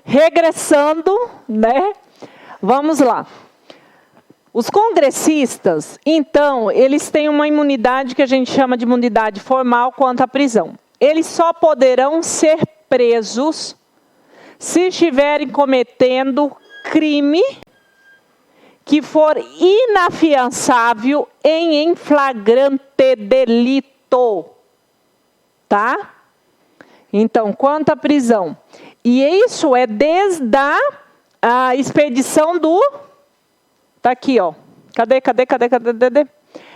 regressando, né? Vamos lá. Os congressistas, então, eles têm uma imunidade que a gente chama de imunidade formal quanto à prisão. Eles só poderão ser presos se estiverem cometendo crime que for inafiançável em flagrante delito. Tá? Então, quanto à prisão. E isso é desde a expedição do... Tá aqui, ó. Cadê?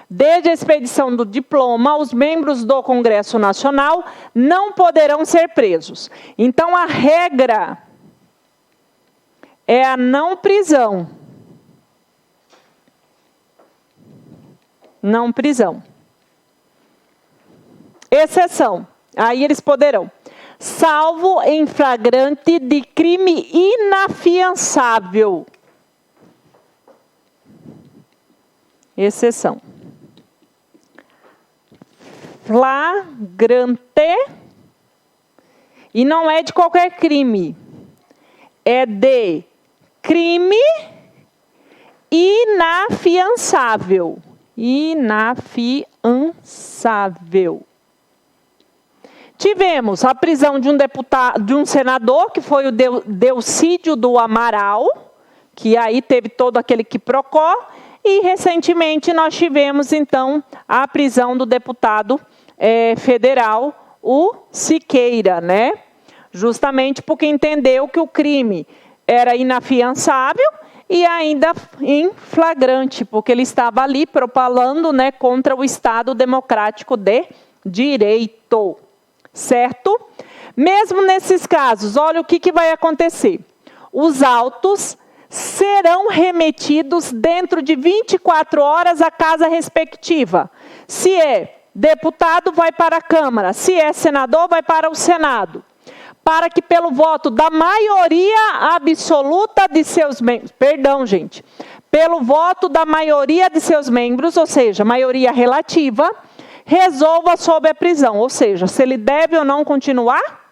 Desde a expedição do diploma, os membros do Congresso Nacional não poderão ser presos. Então, a regra é a não prisão. Não prisão. Exceção. Aí eles poderão. Salvo em flagrante de crime inafiançável. Exceção. Flagrante. E não é de qualquer crime. É de crime inafiançável. Inafiançável. Tivemos a prisão de um deputado, de um senador, que foi o Delcídio do Amaral, que aí teve todo aquele quiprocó. E, recentemente, nós tivemos, então, a prisão do deputado federal, o Siqueira, né? Justamente porque entendeu que o crime era inafiançável e ainda em flagrante, porque ele estava ali propalando, né, contra o Estado Democrático de Direito. Certo? Mesmo nesses casos, olha o que vai acontecer. Os autos serão remetidos dentro de 24 horas à casa respectiva. Se é deputado, vai para a Câmara. Se é senador, vai para o Senado. Para que pelo voto da maioria absoluta de seus membros, pelo voto da maioria de seus membros, ou seja, maioria relativa, resolva sobre a prisão, ou seja, se ele deve ou não continuar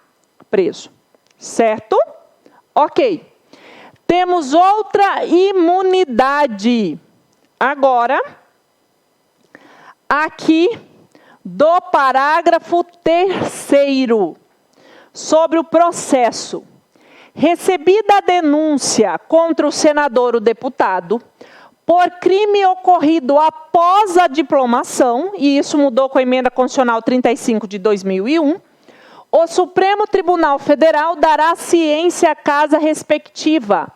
preso. Certo? Ok. Temos outra imunidade. Agora, aqui do parágrafo 3º, sobre o processo. Recebida a denúncia contra o senador ou deputado, por crime ocorrido após a diplomação, e isso mudou com a Emenda Constitucional 35 de 2001, o Supremo Tribunal Federal dará ciência à casa respectiva,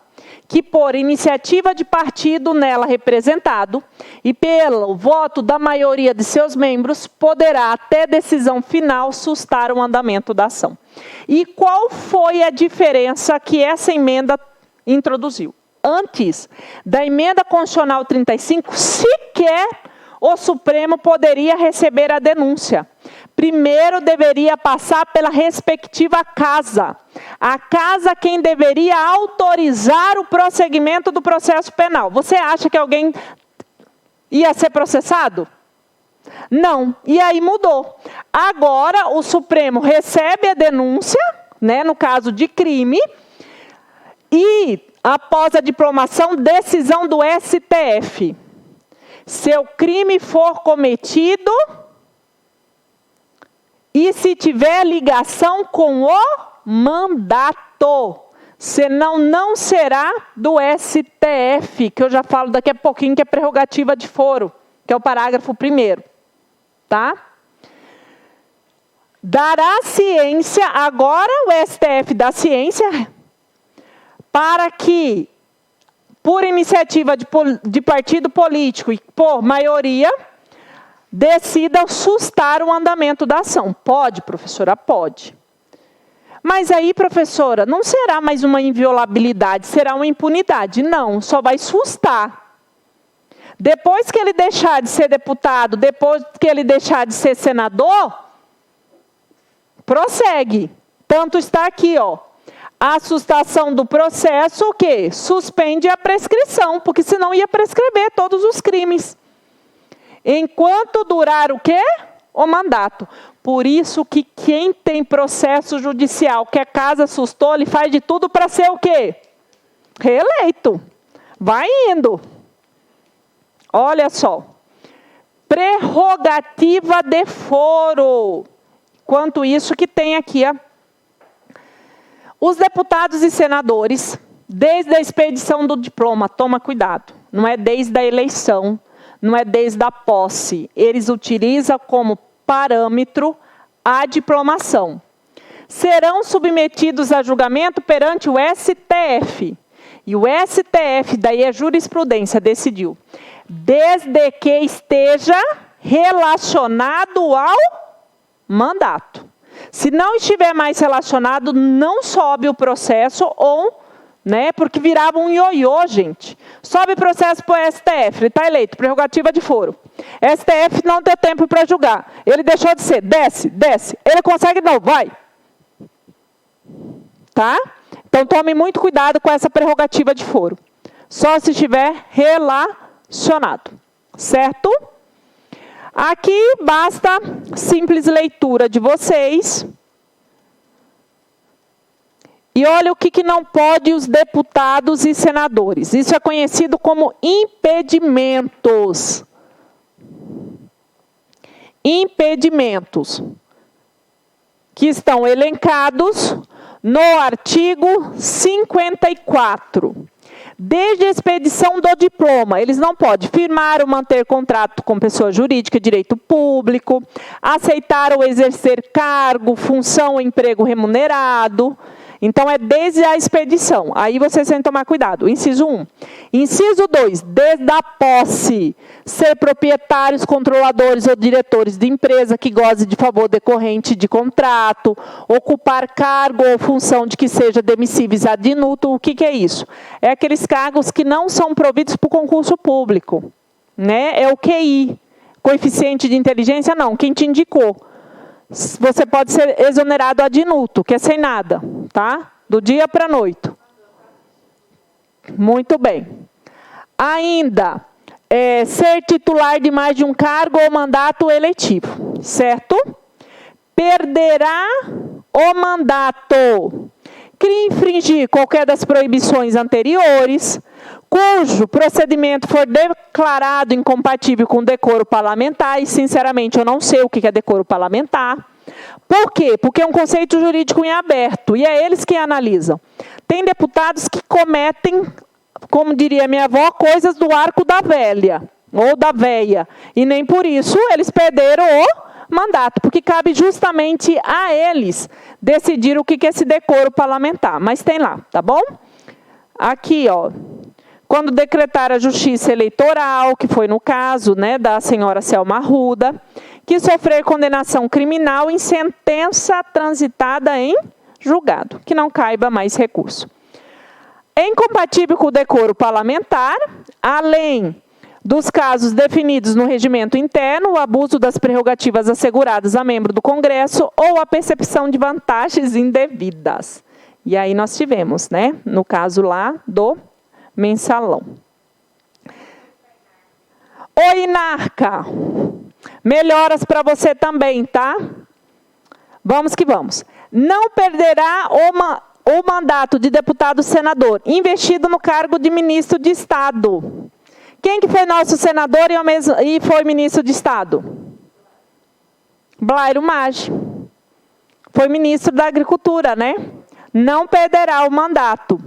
que por iniciativa de partido nela representado e pelo voto da maioria de seus membros, poderá até decisão final sustar o andamento da ação. E qual foi a diferença que essa emenda introduziu? Antes da Emenda Constitucional 35, sequer o Supremo poderia receber a denúncia. Primeiro deveria passar pela respectiva casa. A casa quem deveria autorizar o prosseguimento do processo penal. Você acha que alguém ia ser processado? Não. E aí mudou. Agora o Supremo recebe a denúncia, né, no caso de crime, e após a diplomação, decisão do STF. Se o crime for cometido e se tiver ligação com o mandato, senão não será do STF, que eu já falo daqui a pouquinho, que é prerrogativa de foro, que é o parágrafo 1º. Tá? Dará ciência, agora o STF dá ciência, para que, por iniciativa de partido político e por maioria, decida sustar o andamento da ação. Pode, professora? Pode. Mas aí, professora, não será mais uma inviolabilidade, será uma impunidade. Não, só vai sustar. Depois que ele deixar de ser deputado, depois que ele deixar de ser senador, prossegue. Tanto está aqui, ó. A sustação do processo, o quê? Suspende a prescrição, porque senão ia prescrever todos os crimes. Enquanto durar o quê? O mandato. Por isso que quem tem processo judicial, que a casa assustou, ele faz de tudo para ser o quê? Reeleito. Vai indo. Olha só. Prerrogativa de foro. Quanto isso que tem aqui, ó. Os deputados e senadores, desde a expedição do diploma, toma cuidado, não é desde a eleição, não é desde a posse, eles utilizam como parâmetro a diplomação. Serão submetidos a julgamento perante o STF. E o STF, daí a jurisprudência, decidiu, desde que esteja relacionado ao mandato. Se não estiver mais relacionado, não sobe o processo ou, né, porque virava um ioiô, gente. Sobe o processo para o STF, ele está eleito, prerrogativa de foro. STF não tem tempo para julgar. Ele deixou de ser, desce. Ele consegue não, vai. Tá? Então tome muito cuidado com essa prerrogativa de foro. Só se estiver relacionado. Certo? Aqui basta simples leitura de vocês. E olha o que não pode os deputados e senadores. Isso é conhecido como impedimentos. Impedimentos. Que estão elencados no artigo 54. Desde a expedição do diploma, eles não podem firmar ou manter contrato com pessoa jurídica, direito público, aceitar ou exercer cargo, função ou emprego remunerado. Então, é desde a expedição. Aí vocês têm que tomar cuidado. Inciso 1. Inciso 2. Desde a posse. Ser proprietários, controladores ou diretores de empresa que goze de favor decorrente de contrato. Ocupar cargo ou função de que seja demissíveis ad nutum. O que é isso? É aqueles cargos que não são providos por concurso público. Né? É o QI. Coeficiente de inteligência, não. Quem te indicou. Você pode ser exonerado ad nutum, que é sem nada, tá? Do dia para a noite. Muito bem. Ainda, ser titular de mais de um cargo ou mandato eletivo, certo? Perderá o mandato que infringir qualquer das proibições anteriores, cujo procedimento for declarado incompatível com o decoro parlamentar, e sinceramente eu não sei o que é decoro parlamentar. Por quê? Porque é um conceito jurídico em aberto, e é eles que analisam. Tem deputados que cometem, como diria minha avó, coisas do arco da velha, ou da veia, e nem por isso eles perderam o mandato, porque cabe justamente a eles decidir o que é esse decoro parlamentar. Mas tem lá, tá bom? Aqui, ó. Quando decretar a justiça eleitoral, que foi no caso, né, da senhora Selma Arruda, que sofrer condenação criminal em sentença transitada em julgado, que não caiba mais recurso. É incompatível com o decoro parlamentar, além dos casos definidos no regimento interno, o abuso das prerrogativas asseguradas a membro do Congresso ou a percepção de vantagens indevidas. E aí nós tivemos, né, no caso lá do mensalão. Oi, Inarca. Melhoras para você também, tá? Vamos que vamos. Não perderá o mandato de deputado senador investido no cargo de ministro de Estado. Quem que foi nosso senador e foi ministro de Estado? Blairo Maggi. Foi ministro da Agricultura, né? Não perderá o mandato.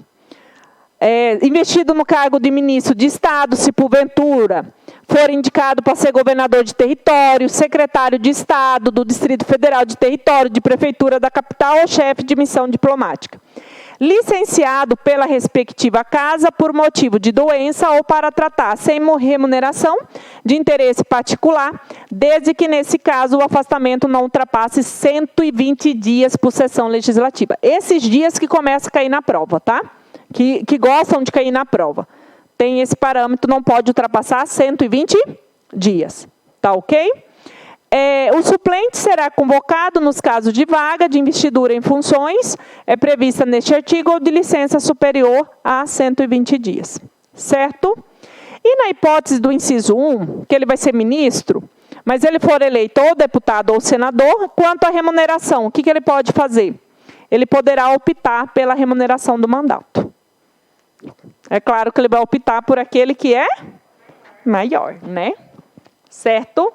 Investido no cargo de ministro de Estado, se porventura for indicado para ser governador de território, secretário de Estado, do Distrito Federal de Território, de Prefeitura da Capital ou chefe de missão diplomática. Licenciado pela respectiva casa por motivo de doença ou para tratar sem remuneração de interesse particular, desde que, nesse caso, o afastamento não ultrapasse 120 dias por sessão legislativa. Esses dias que começa a cair na prova, tá? Que gostam de cair na prova. Tem esse parâmetro, não pode ultrapassar 120 dias. Tá ok? O suplente será convocado nos casos de vaga de investidura em funções, prevista neste artigo, ou de licença superior a 120 dias. Certo? E na hipótese do inciso 1, que ele vai ser ministro, mas ele for eleito ou deputado ou senador, quanto à remuneração, o que ele pode fazer? Ele poderá optar pela remuneração do mandato. É claro que ele vai optar por aquele que é maior, né? Certo?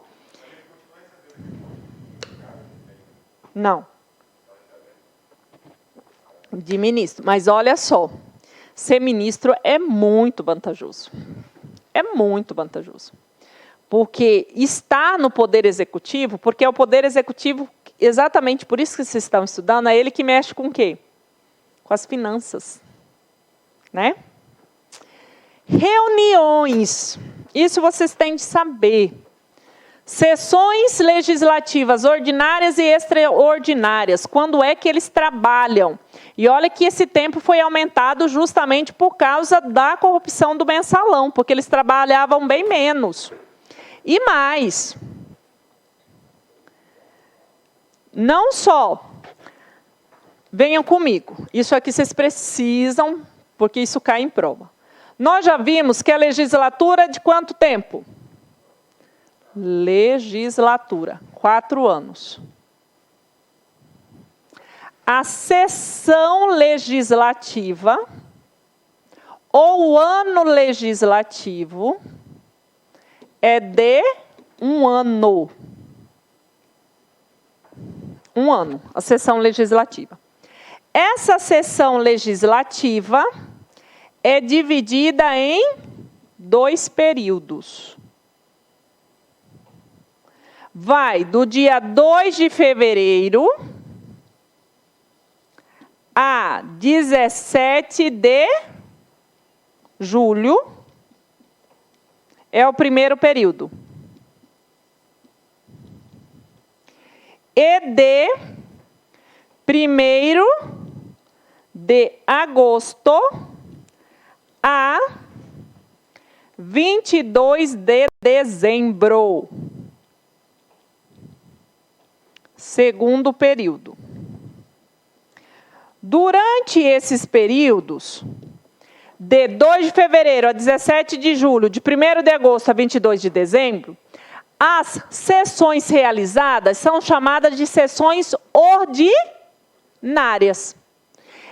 Não. De ministro. Mas olha só, ser ministro é muito vantajoso. É muito vantajoso. Porque está no Poder Executivo, porque é o Poder Executivo, exatamente por isso que vocês estão estudando, é ele que mexe com o quê? Com as finanças. Né? Reuniões. Isso vocês têm de saber. Sessões legislativas ordinárias e extraordinárias. Quando é que eles trabalham? E olha que esse tempo foi aumentado justamente por causa da corrupção do mensalão, porque eles trabalhavam bem menos. E mais, não só, venham comigo, isso aqui vocês precisam, porque isso cai em prova. Nós já vimos que a legislatura é de quanto tempo? Legislatura, 4 anos. A sessão legislativa, ou o ano legislativo, é de 1 ano. 1 ano, a sessão legislativa. Essa sessão legislativa é dividida em 2 períodos. Vai do dia 2 de fevereiro a 17 de julho. É o primeiro período. E de 1º de agosto a 22 de dezembro. Segundo período. Durante esses períodos, de 2 de fevereiro a 17 de julho, de 1º de agosto a 22 de dezembro, as sessões realizadas são chamadas de sessões ordinárias.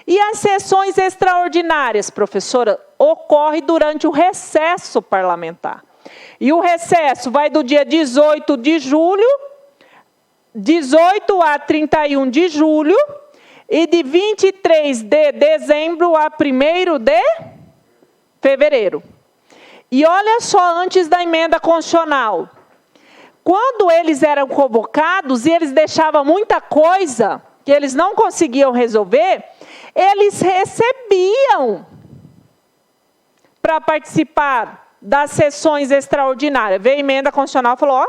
E as sessões extraordinárias, professora, ocorrem durante o recesso parlamentar. E o recesso vai do dia 18 de julho, 18 a 31 de julho, e de 23 de dezembro a 1º de fevereiro. E olha só, antes da emenda constitucional, quando eles eram convocados e eles deixavam muita coisa que eles não conseguiam resolver, eles recebiam para participar das sessões extraordinárias. Veio a emenda constitucional e falou, ó,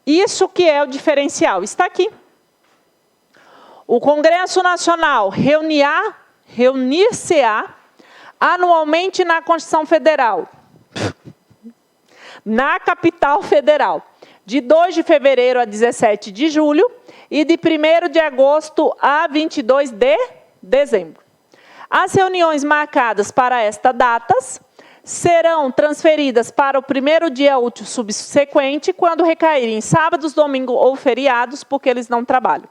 isso que é o diferencial, está aqui. O Congresso Nacional reunir-se-á anualmente na Constituição Federal, na capital federal, de 2 de fevereiro a 17 de julho e de 1º de agosto a 22 de dezembro. As reuniões marcadas para estas datas serão transferidas para o 1º dia útil subsequente, quando recaírem sábados, domingos ou feriados, porque eles não trabalham.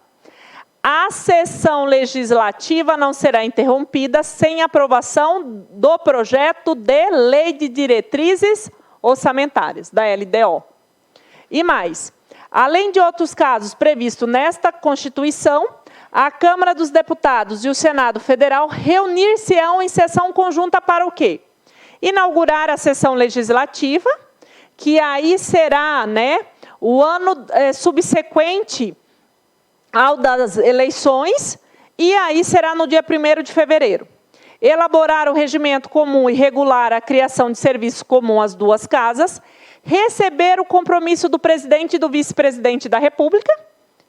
A sessão legislativa não será interrompida sem aprovação do projeto de lei de diretrizes orçamentárias, da LDO. E mais, além de outros casos previstos nesta Constituição, a Câmara dos Deputados e o Senado Federal reunir-se-ão em sessão conjunta para o quê? Inaugurar a sessão legislativa, que aí será, né, o ano subsequente ao das eleições, e aí será no dia 1º de fevereiro. Elaborar o regimento comum e regular a criação de serviço comum às 2 casas, receber o compromisso do presidente e do vice-presidente da República,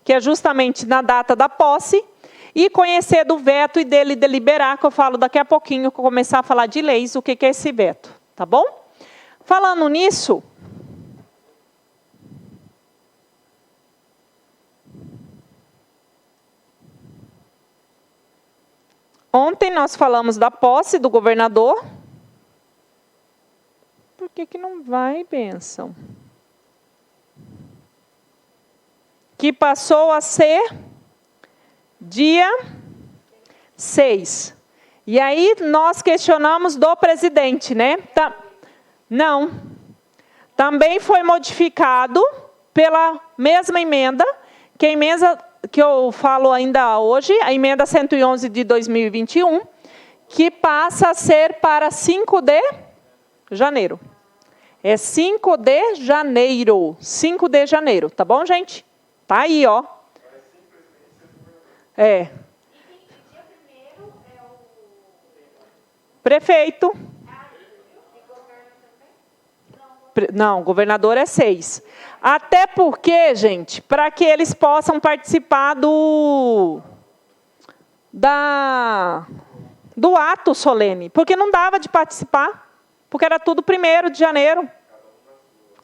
que é justamente na data da posse, e conhecer do veto e dele deliberar, que eu falo daqui a pouquinho, que eu começar a falar de leis, o que é esse veto, tá bom? Falando nisso, ontem nós falamos da posse do governador. Por que não vai, bênção? Que passou a ser dia 6. E aí nós questionamos do presidente, né? Não. Também foi modificado pela mesma emenda, que a emenda que eu falo ainda hoje, a emenda 111 de 2021, que passa a ser para 5 de janeiro. É 5 de janeiro. 5 de janeiro, tá bom, gente? Tá aí, ó. É. Prefeito. Não, governador é 6. Até porque, gente, para que eles possam participar do ato solene. Porque não dava de participar. Porque era tudo 1º de janeiro.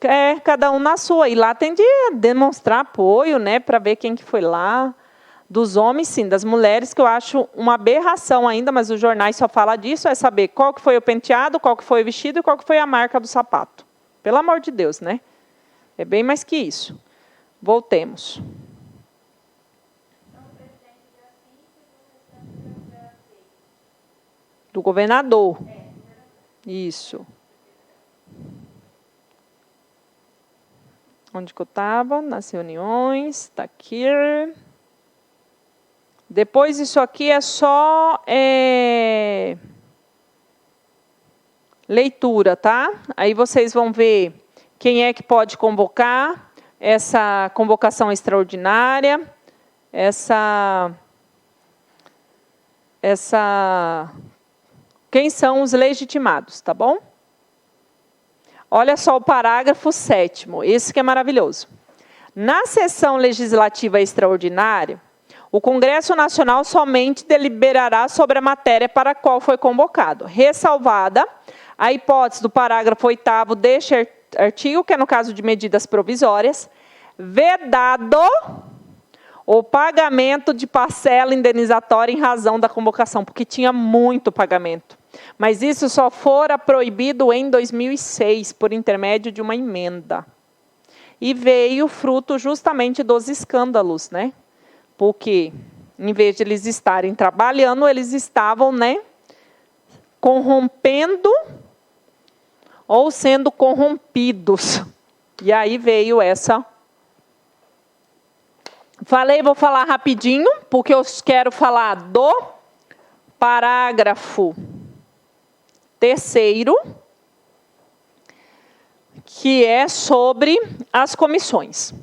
É, cada um na sua. E lá tem de demonstrar apoio, né? Para ver quem que foi lá. Dos homens, sim. Das mulheres, que eu acho uma aberração ainda, mas os jornais só falam disso, é saber qual que foi o penteado, qual que foi o vestido e qual que foi a marca do sapato. Pelo amor de Deus, né? É bem mais que isso. Voltemos. Do governador. Isso. Onde que eu estava? Nas reuniões. Está aqui. Depois, isso aqui é só leitura, tá? Aí vocês vão ver quem é que pode convocar essa convocação extraordinária, quem são os legitimados, tá bom? Olha só o parágrafo 7º, esse que é maravilhoso. Na sessão legislativa extraordinária, o Congresso Nacional somente deliberará sobre a matéria para a qual foi convocado, ressalvada a hipótese do parágrafo 8º deste artigo, que é no caso de medidas provisórias, vedado o pagamento de parcela indenizatória em razão da convocação, porque tinha muito pagamento. Mas isso só fora proibido em 2006, por intermédio de uma emenda. E veio fruto justamente dos escândalos, né? Porque, em vez de eles estarem trabalhando, eles estavam, né, corrompendo ou sendo corrompidos. E aí veio essa. Vou falar rapidinho, porque eu quero falar do parágrafo 3º, que é sobre as comissões.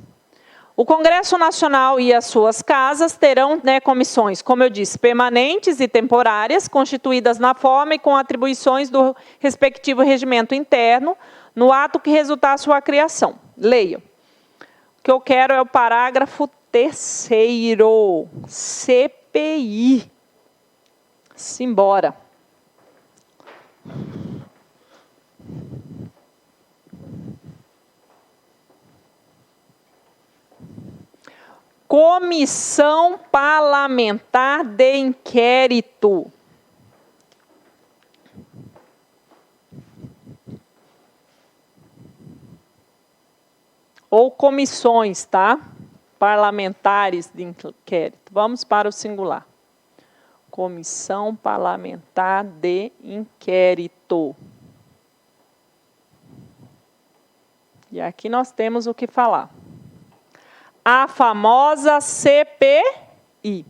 O Congresso Nacional e as suas casas terão, né, comissões, como eu disse, permanentes e temporárias, constituídas na forma e com atribuições do respectivo regimento interno, no ato que resultar a sua criação. Leia. O que eu quero é o parágrafo 3º, CPI. Simbora. Comissão Parlamentar de Inquérito. Ou comissões, tá? Parlamentares de inquérito. Vamos para o singular. Comissão Parlamentar de Inquérito. E aqui nós temos o que falar. A famosa CPI.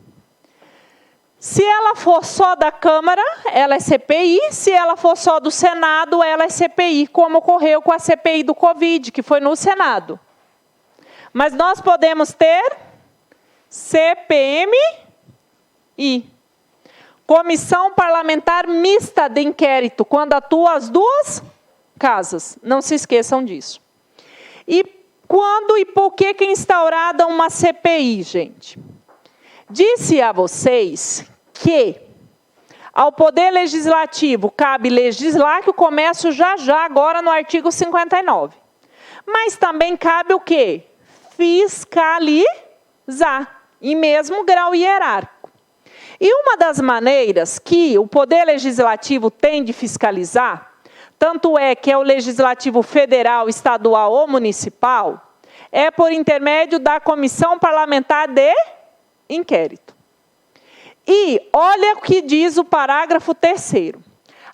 Se ela for só da Câmara, ela é CPI. Se ela for só do Senado, ela é CPI, como ocorreu com a CPI do Covid, que foi no Senado. Mas nós podemos ter CPMI. Comissão Parlamentar Mista de Inquérito, quando atua as duas casas. Não se esqueçam disso. E quando e por que é instaurada uma CPI, gente? Disse a vocês que ao Poder Legislativo cabe legislar, que eu começo já agora no artigo 59. Mas também cabe o quê? Fiscalizar, em mesmo grau hierárquico. E uma das maneiras que o Poder Legislativo tem de fiscalizar tanto é que é o Legislativo Federal, Estadual ou Municipal, é por intermédio da Comissão Parlamentar de Inquérito. E olha o que diz o parágrafo 3º.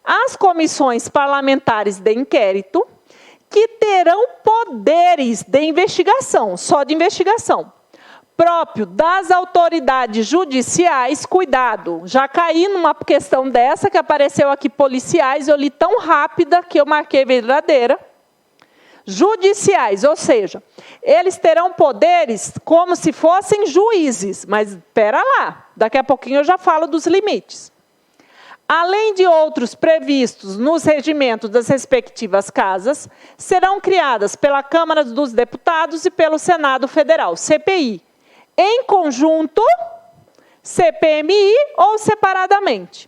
As comissões parlamentares de inquérito, que terão poderes de investigação, só de investigação, próprio das autoridades judiciais, cuidado, já caí numa questão dessa que apareceu aqui, policiais, eu li tão rápida que eu marquei verdadeira. Judiciais, ou seja, eles terão poderes como se fossem juízes, mas espera lá, daqui a pouquinho eu já falo dos limites. Além de outros previstos nos regimentos das respectivas casas, serão criadas pela Câmara dos Deputados e pelo Senado Federal, CPI, em conjunto, CPMI ou separadamente,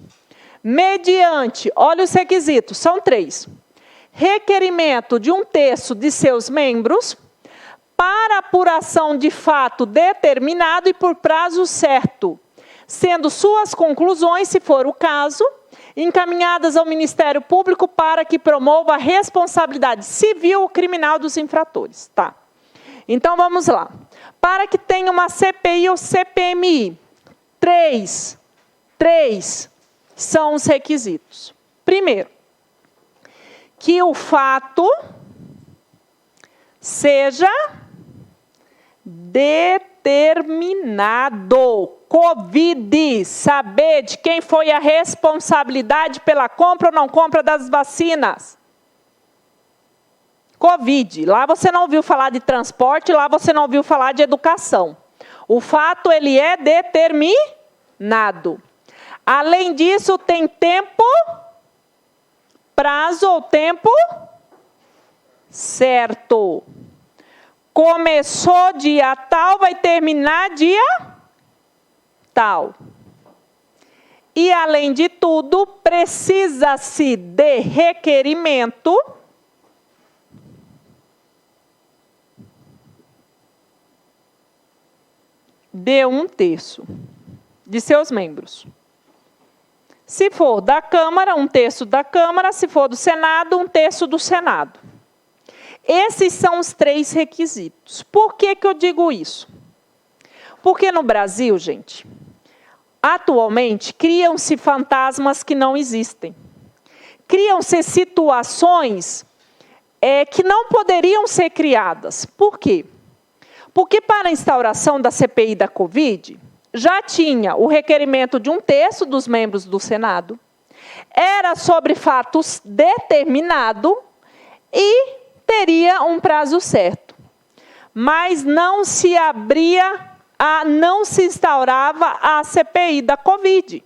mediante, olha os requisitos, são 3, requerimento de 1/3 de seus membros, para apuração de fato determinado e por prazo certo, sendo suas conclusões, se for o caso, encaminhadas ao Ministério Público para que promova a responsabilidade civil ou criminal dos infratores. Tá. Então, vamos lá. Para que tenha uma CPI ou CPMI, 3 são os requisitos. Primeiro, que o fato seja determinado. Covid, saber de quem foi a responsabilidade pela compra ou não compra das vacinas. Covid, lá você não ouviu falar de transporte, lá você não ouviu falar de educação. O fato, ele é determinado. Além disso, tem tempo, prazo ou tempo certo. Começou dia tal, vai terminar dia tal. E, além de tudo, precisa-se de requerimento de 1/3 de seus membros. Se for da Câmara, 1/3 da Câmara. Se for do Senado, 1/3 do Senado. Esses são os 3 requisitos. Por que que eu digo isso? Porque no Brasil, gente, atualmente, criam-se fantasmas que não existem. Criam-se situações que não poderiam ser criadas. Por quê? Porque para a instauração da CPI da Covid, já tinha o requerimento de 1/3 dos membros do Senado, era sobre fatos determinado e teria um prazo certo. Mas não se não se instaurava a CPI da Covid,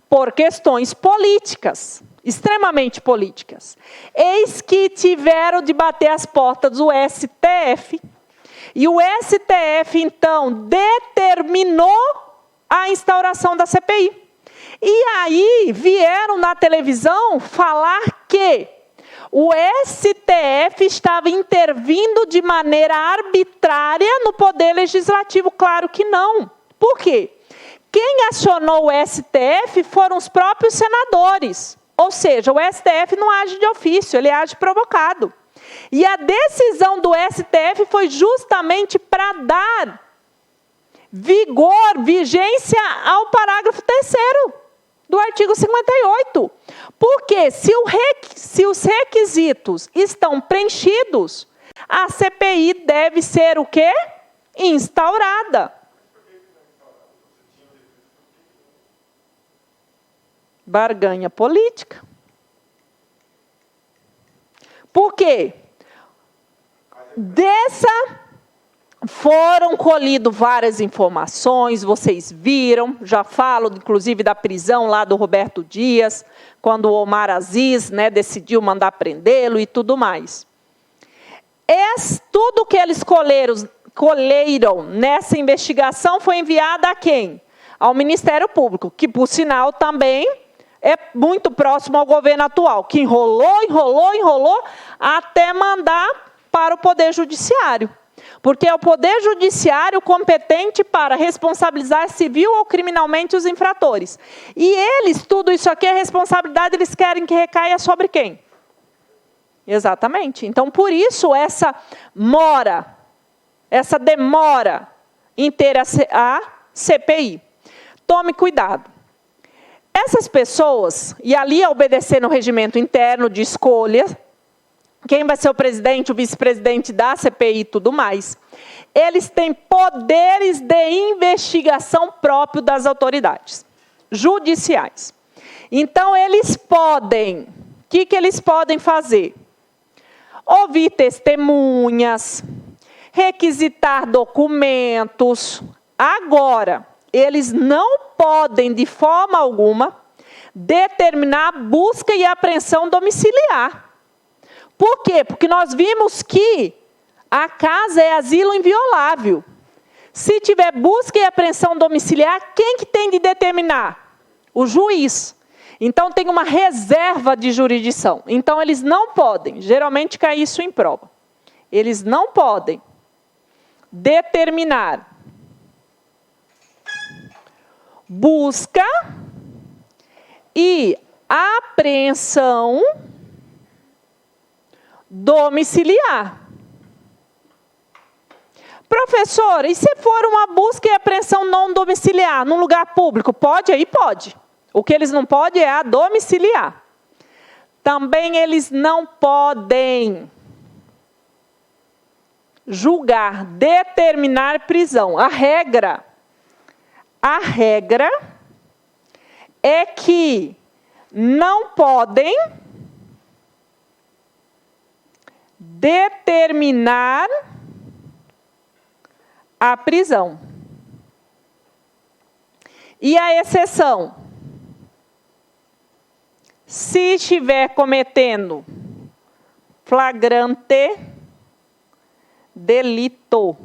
por questões políticas, extremamente políticas. Eis que tiveram de bater as portas do STF, e o STF, então, determinou a instauração da CPI. E aí vieram na televisão falar que o STF estava intervindo de maneira arbitrária no poder legislativo. Claro que não. Por quê? Quem acionou o STF foram os próprios senadores. Ou seja, o STF não age de ofício, ele age provocado. E a decisão do STF foi justamente para dar vigor, vigência ao parágrafo 3º do artigo 58. Porque se os requisitos estão preenchidos, a CPI deve ser o quê? Instaurada. Barganha política. Por quê? Foram colhidas várias informações, vocês viram, já falo, inclusive, da prisão lá do Roberto Dias, quando o Omar Aziz, né, decidiu mandar prendê-lo e tudo mais. Tudo que eles colheram nessa investigação foi enviado a quem? Ao Ministério Público, que, por sinal, também é muito próximo ao governo atual, que enrolou, até mandar para o Poder Judiciário. Porque é o Poder Judiciário competente para responsabilizar civil ou criminalmente os infratores. E eles, tudo isso aqui, a responsabilidade, eles querem que recaia sobre quem? Exatamente. Então, por isso, essa demora em ter a CPI. Tome cuidado. Essas pessoas, e ali é obedecer no regimento interno de escolha, quem vai ser o presidente, o vice-presidente da CPI e tudo mais, eles têm poderes de investigação próprio das autoridades judiciais. Então, eles podem, o que eles podem fazer? Ouvir testemunhas, requisitar documentos. Agora, eles não podem, de forma alguma, determinar a busca e apreensão domiciliar. Por quê? Porque nós vimos que a casa é asilo inviolável. Se tiver busca e apreensão domiciliar, quem que tem de determinar? O juiz. Então, tem uma reserva de jurisdição. Então, eles não podem, geralmente cai isso em prova, eles não podem determinar busca e apreensão domiciliar. Professor, e se for uma busca e apreensão não domiciliar, num lugar público, pode? Aí pode. O que eles não podem é a domiciliar. Também eles não podem julgar, determinar prisão. A regra é que não podem determinar a prisão. E a exceção? Se estiver cometendo flagrante delito.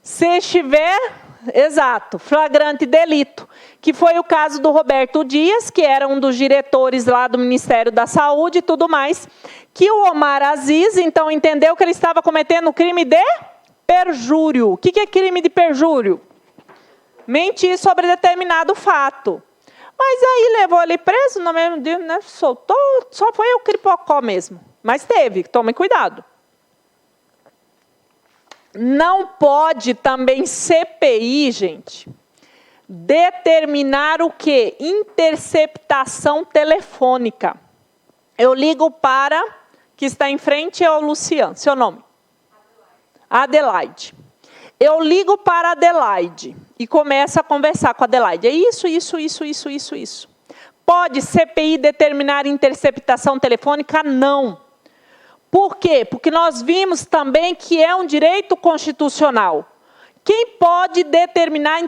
Se estiver, exato, flagrante delito, que foi o caso do Roberto Dias, que era um dos diretores lá do Ministério da Saúde e tudo mais, que o Omar Aziz, então, entendeu que ele estava cometendo crime de perjúrio. O que é crime de perjúrio? Mentir sobre determinado fato. Mas aí levou ele preso, no mesmo dia, né, soltou, só foi o cripocó mesmo. Mas teve, tomem cuidado. Não pode também CPI, gente, determinar o quê? Interceptação telefônica. Eu ligo para, que está em frente ao Luciano, seu nome? Adelaide. Eu ligo para Adelaide e começo a conversar com a Adelaide. É isso. Pode CPI determinar interceptação telefônica? Não. Por quê? Porque nós vimos também que é um direito constitucional. Quem pode determinar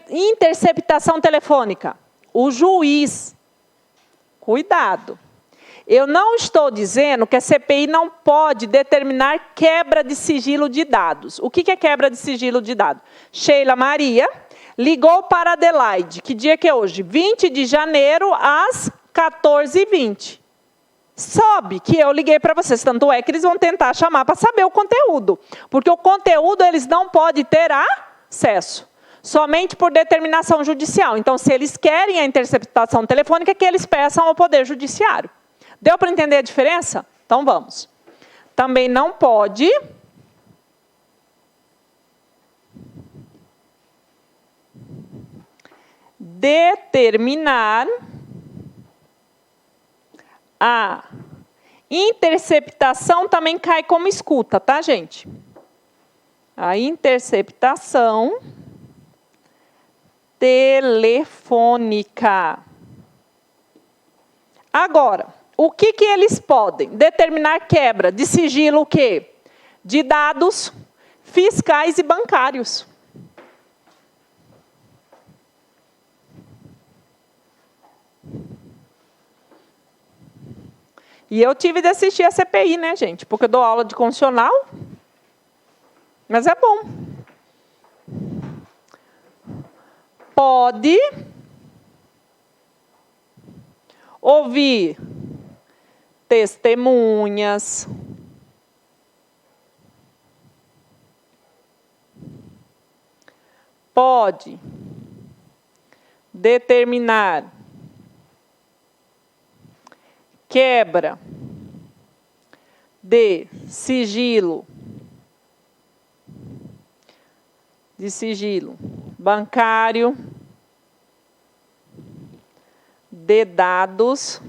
interceptação telefônica? O juiz. Cuidado. Eu não estou dizendo que a CPI não pode determinar quebra de sigilo de dados. O que é quebra de sigilo de dados? Sheila Maria ligou para Adelaide. Que dia que é hoje? 20 de janeiro, às 14h20. Sobe que eu liguei para vocês. Tanto é que eles vão tentar chamar para saber o conteúdo. Porque o conteúdo eles não podem ter acesso. Somente por determinação judicial. Então, se eles querem a interceptação telefônica, que eles peçam ao Poder Judiciário. Deu para entender a diferença? Então, vamos. Também não pode determinar a interceptação, também cai como escuta, tá, gente? A interceptação telefônica. Agora, o que eles podem? Determinar quebra de sigilo o quê? De dados fiscais e bancários. E eu tive de assistir a CPI, né, gente? Porque eu dou aula de constitucional. Mas é bom. Pode ouvir testemunhas, pode determinar quebra de sigilo bancário de dados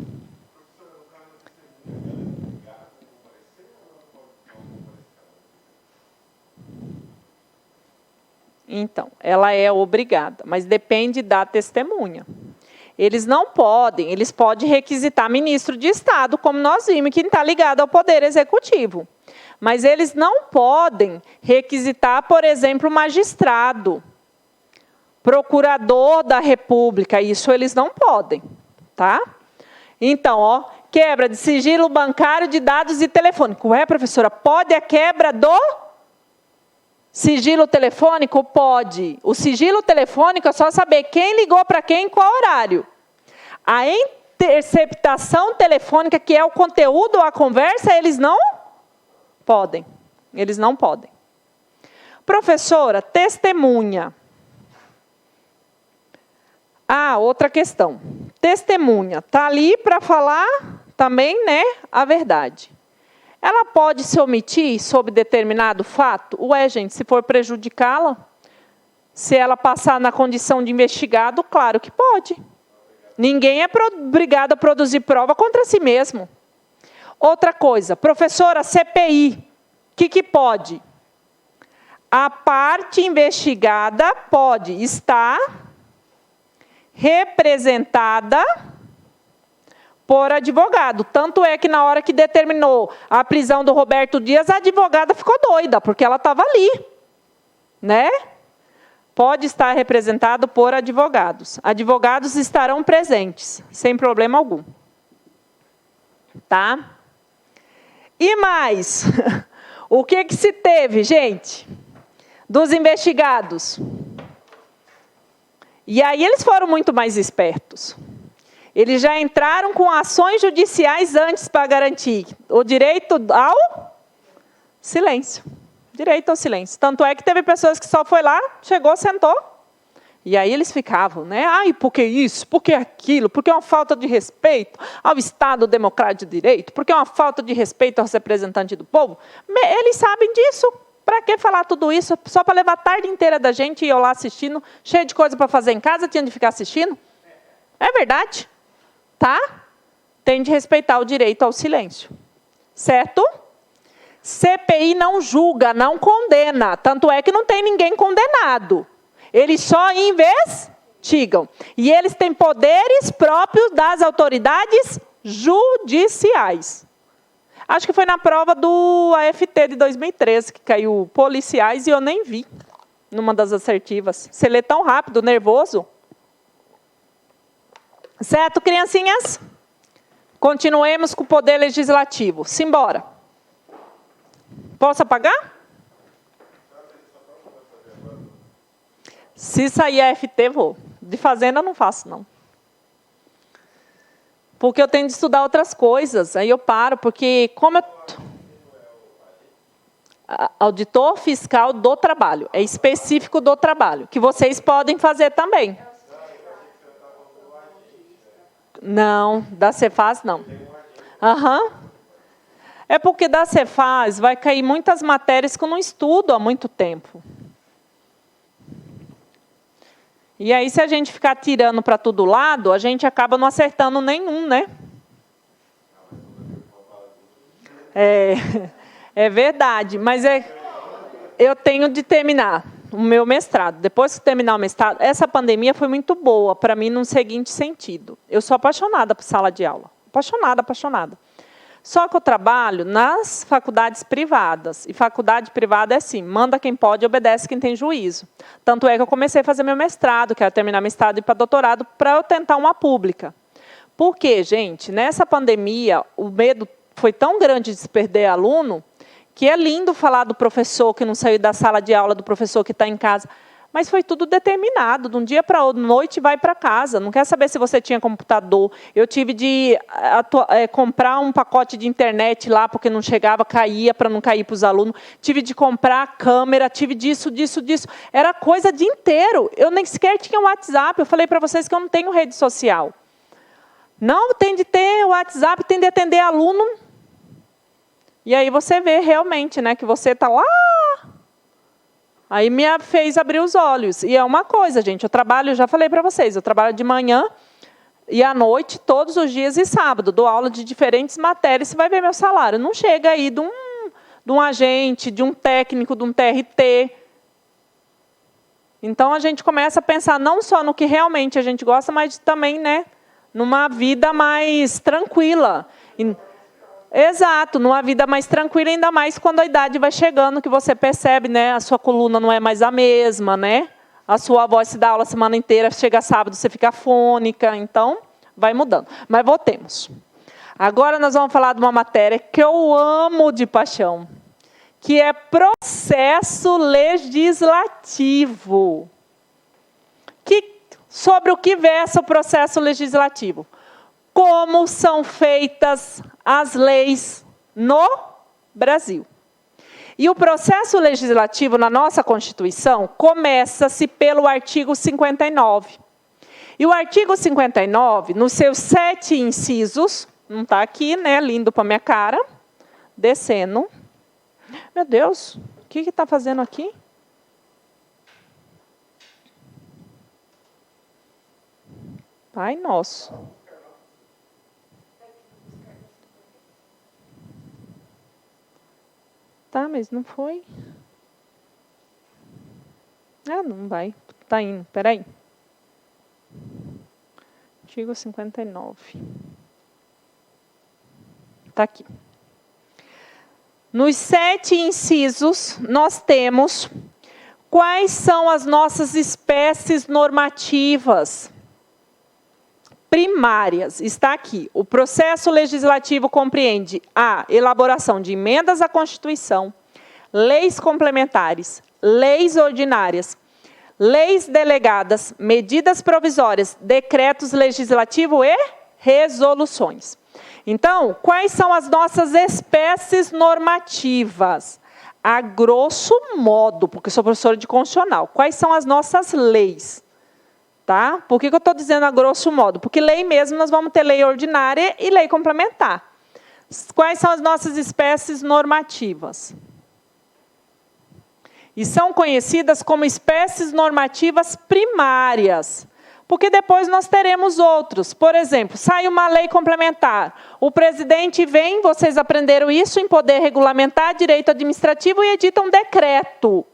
então, ela é obrigada, mas depende da testemunha. Eles não podem, eles podem requisitar ministro de Estado, como nós vimos, que está ligado ao Poder Executivo. Mas eles não podem requisitar, por exemplo, magistrado, procurador da República, isso eles não podem, tá? Então, ó, quebra de sigilo bancário de dados e telefônico. Ué, professora, pode a quebra do sigilo telefônico? Pode. O sigilo telefônico é só saber quem ligou para quem em qual horário. A interceptação telefônica, que é o conteúdo ou a conversa, eles não podem. Eles não podem. Professora, testemunha. Ah, outra questão. Testemunha. Está ali para falar também, né, a verdade. Ela pode se omitir sobre determinado fato? Ué, gente, se for prejudicá-la, se ela passar na condição de investigado, claro que pode. Ninguém é obrigado a produzir prova contra si mesmo. Outra coisa, professora, CPI, o que pode? A parte investigada pode estar representada por advogado. Tanto é que na hora que determinou a prisão do Roberto Dias, a advogada ficou doida, porque ela estava ali, né? Pode estar representado por advogados. Advogados estarão presentes, sem problema algum. Tá? E mais, o que se teve, gente, dos investigados? E aí eles foram muito mais espertos. Eles já entraram com ações judiciais antes para garantir o direito ao silêncio. Direito ao silêncio. Tanto é que teve pessoas que só foi lá, chegou, sentou. E aí eles ficavam, né? Ai, por que isso? Por que aquilo? Por que uma falta de respeito ao Estado Democrático de Direito? Por que uma falta de respeito aos representantes do povo? Eles sabem disso. Para que falar tudo isso? Só para levar a tarde inteira da gente e eu lá assistindo, cheio de coisa para fazer em casa, tinha de ficar assistindo? É verdade. Tá? Tem de respeitar o direito ao silêncio. Certo? CPI não julga, não condena. Tanto é que não tem ninguém condenado. Eles só investigam. E eles têm poderes próprios das autoridades judiciais. Acho que foi na prova do AFT de 2013, que caiu policiais, e eu nem vi, numa das assertivas. Você lê tão rápido, nervoso. Certo, criancinhas? Continuemos com o poder legislativo. Simbora. Posso apagar? Se sair AFT, vou. De fazenda, não faço, não. Porque eu tenho de estudar outras coisas. Aí eu paro, porque como eu... Auditor fiscal do trabalho. É específico do trabalho. Que vocês podem fazer também. Não, da Cefaz não. É porque da Cefaz vai cair muitas matérias que eu não estudo há muito tempo. E aí, se a gente ficar tirando para todo lado, a gente acaba não acertando nenhum, né? É verdade, mas eu tenho de terminar o meu mestrado. Depois que terminar o mestrado, essa pandemia foi muito boa para mim no seguinte sentido. Eu sou apaixonada por sala de aula. Apaixonada, apaixonada. Só que eu trabalho nas faculdades privadas. E faculdade privada é assim, manda quem pode, obedece quem tem juízo. Tanto é que eu comecei a fazer meu mestrado, quero terminar mestrado e ir para doutorado, para eu tentar uma pública. Por quê, gente? Nessa pandemia, o medo foi tão grande de se perder aluno, que é lindo falar do professor que não saiu da sala de aula, do professor que está em casa. Mas foi tudo determinado, de um dia para a noite vai para casa. Não quer saber se você tinha computador. Eu tive de comprar um pacote de internet lá, porque não chegava, caía, para não cair para os alunos. Tive de comprar câmera, tive disso. Era coisa o dia inteiro. Eu nem sequer tinha WhatsApp. Eu falei para vocês que eu não tenho rede social. Não, tem de ter WhatsApp, tem de atender aluno. E aí você vê realmente, né, que você está lá. Aí me fez abrir os olhos. E é uma coisa, gente, eu trabalho, já falei para vocês, eu trabalho de manhã e à noite, todos os dias e sábado. Dou aula de diferentes matérias, você vai ver meu salário. Não chega aí de um agente, de um técnico, de um TRT. Então, a gente começa a pensar não só no que realmente a gente gosta, mas também, né, numa vida mais tranquila. Exato, numa vida mais tranquila, ainda mais quando a idade vai chegando, que você percebe, né, a sua coluna não é mais a mesma, né? A sua voz se dá aula a semana inteira, chega sábado, você fica afônica, então vai mudando. Mas voltemos. Agora nós vamos falar de uma matéria que eu amo de paixão, que é processo legislativo. Sobre o que versa o processo legislativo? Como são feitas as leis no Brasil. E o processo legislativo na nossa Constituição começa-se pelo artigo 59. E o artigo 59, nos seus 7 incisos, não está aqui, né, lindo para minha cara, descendo. Meu Deus, o que está fazendo aqui? Pai nosso. Tá, mas não foi. Ah, não vai. Tá indo, peraí. Artigo 59. Tá aqui. Nos 7 incisos, nós temos quais são as nossas espécies normativas primárias. Está aqui. O processo legislativo compreende a elaboração de emendas à Constituição, leis complementares, leis ordinárias, leis delegadas, medidas provisórias, decretos legislativos e resoluções. Então, quais são as nossas espécies normativas? A grosso modo, porque sou professora de constitucional, quais são as nossas leis? Tá? Por que eu estou dizendo a grosso modo? Porque lei mesmo, nós vamos ter lei ordinária e lei complementar. Quais são as nossas espécies normativas? E são conhecidas como espécies normativas primárias. Porque depois nós teremos outros. Por exemplo, sai uma lei complementar. O presidente vem, vocês aprenderam isso, em poder regulamentar, direito administrativo, e edita um decreto.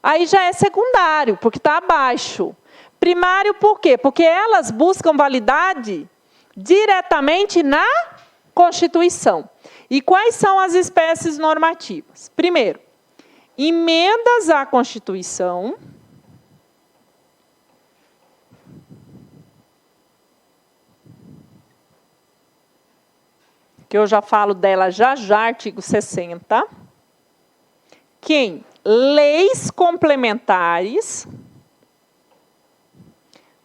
Aí já é secundário, porque está abaixo. Primário por quê? Porque elas buscam validade diretamente na Constituição. E quais são as espécies normativas? Primeiro, emendas à Constituição. Que eu já falo dela já, artigo 60. Leis complementares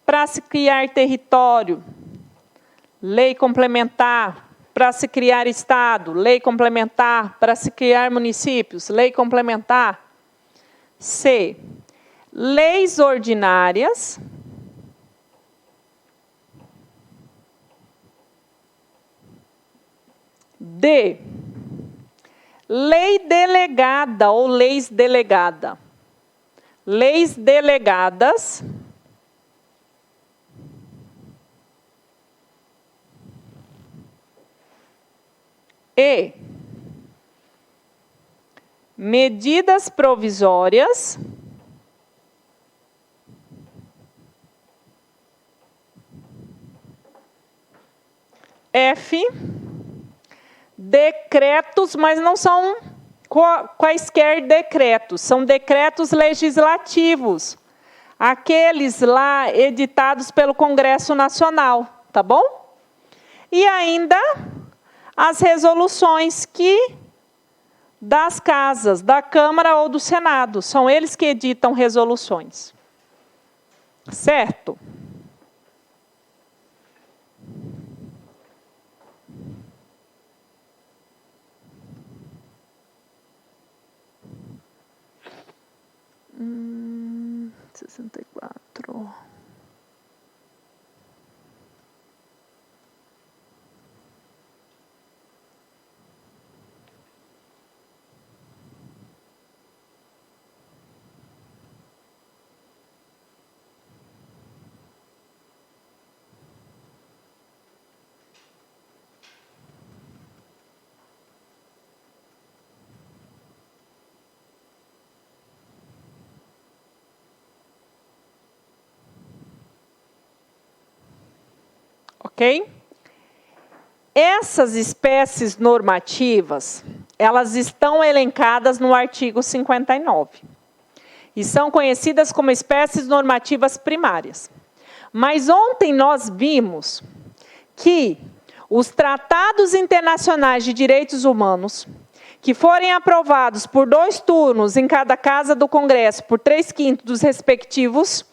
para se criar território, lei complementar para se criar estado, lei complementar para se criar municípios, lei complementar. C, leis ordinárias. D, lei delegada ou leis delegada. Leis delegadas. E medidas provisórias. F, decretos, mas não são quaisquer decretos, são decretos legislativos. Aqueles lá editados pelo Congresso Nacional, tá bom? E ainda as resoluções das casas, da Câmara ou do Senado. São eles que editam resoluções. Certo? Hum, 64. ok? Essas espécies normativas, elas estão elencadas no artigo 59. E são conhecidas como espécies normativas primárias. Mas ontem nós vimos que os tratados internacionais de direitos humanos, que forem aprovados por 2 turnos em cada casa do Congresso, por 3/5 dos respectivos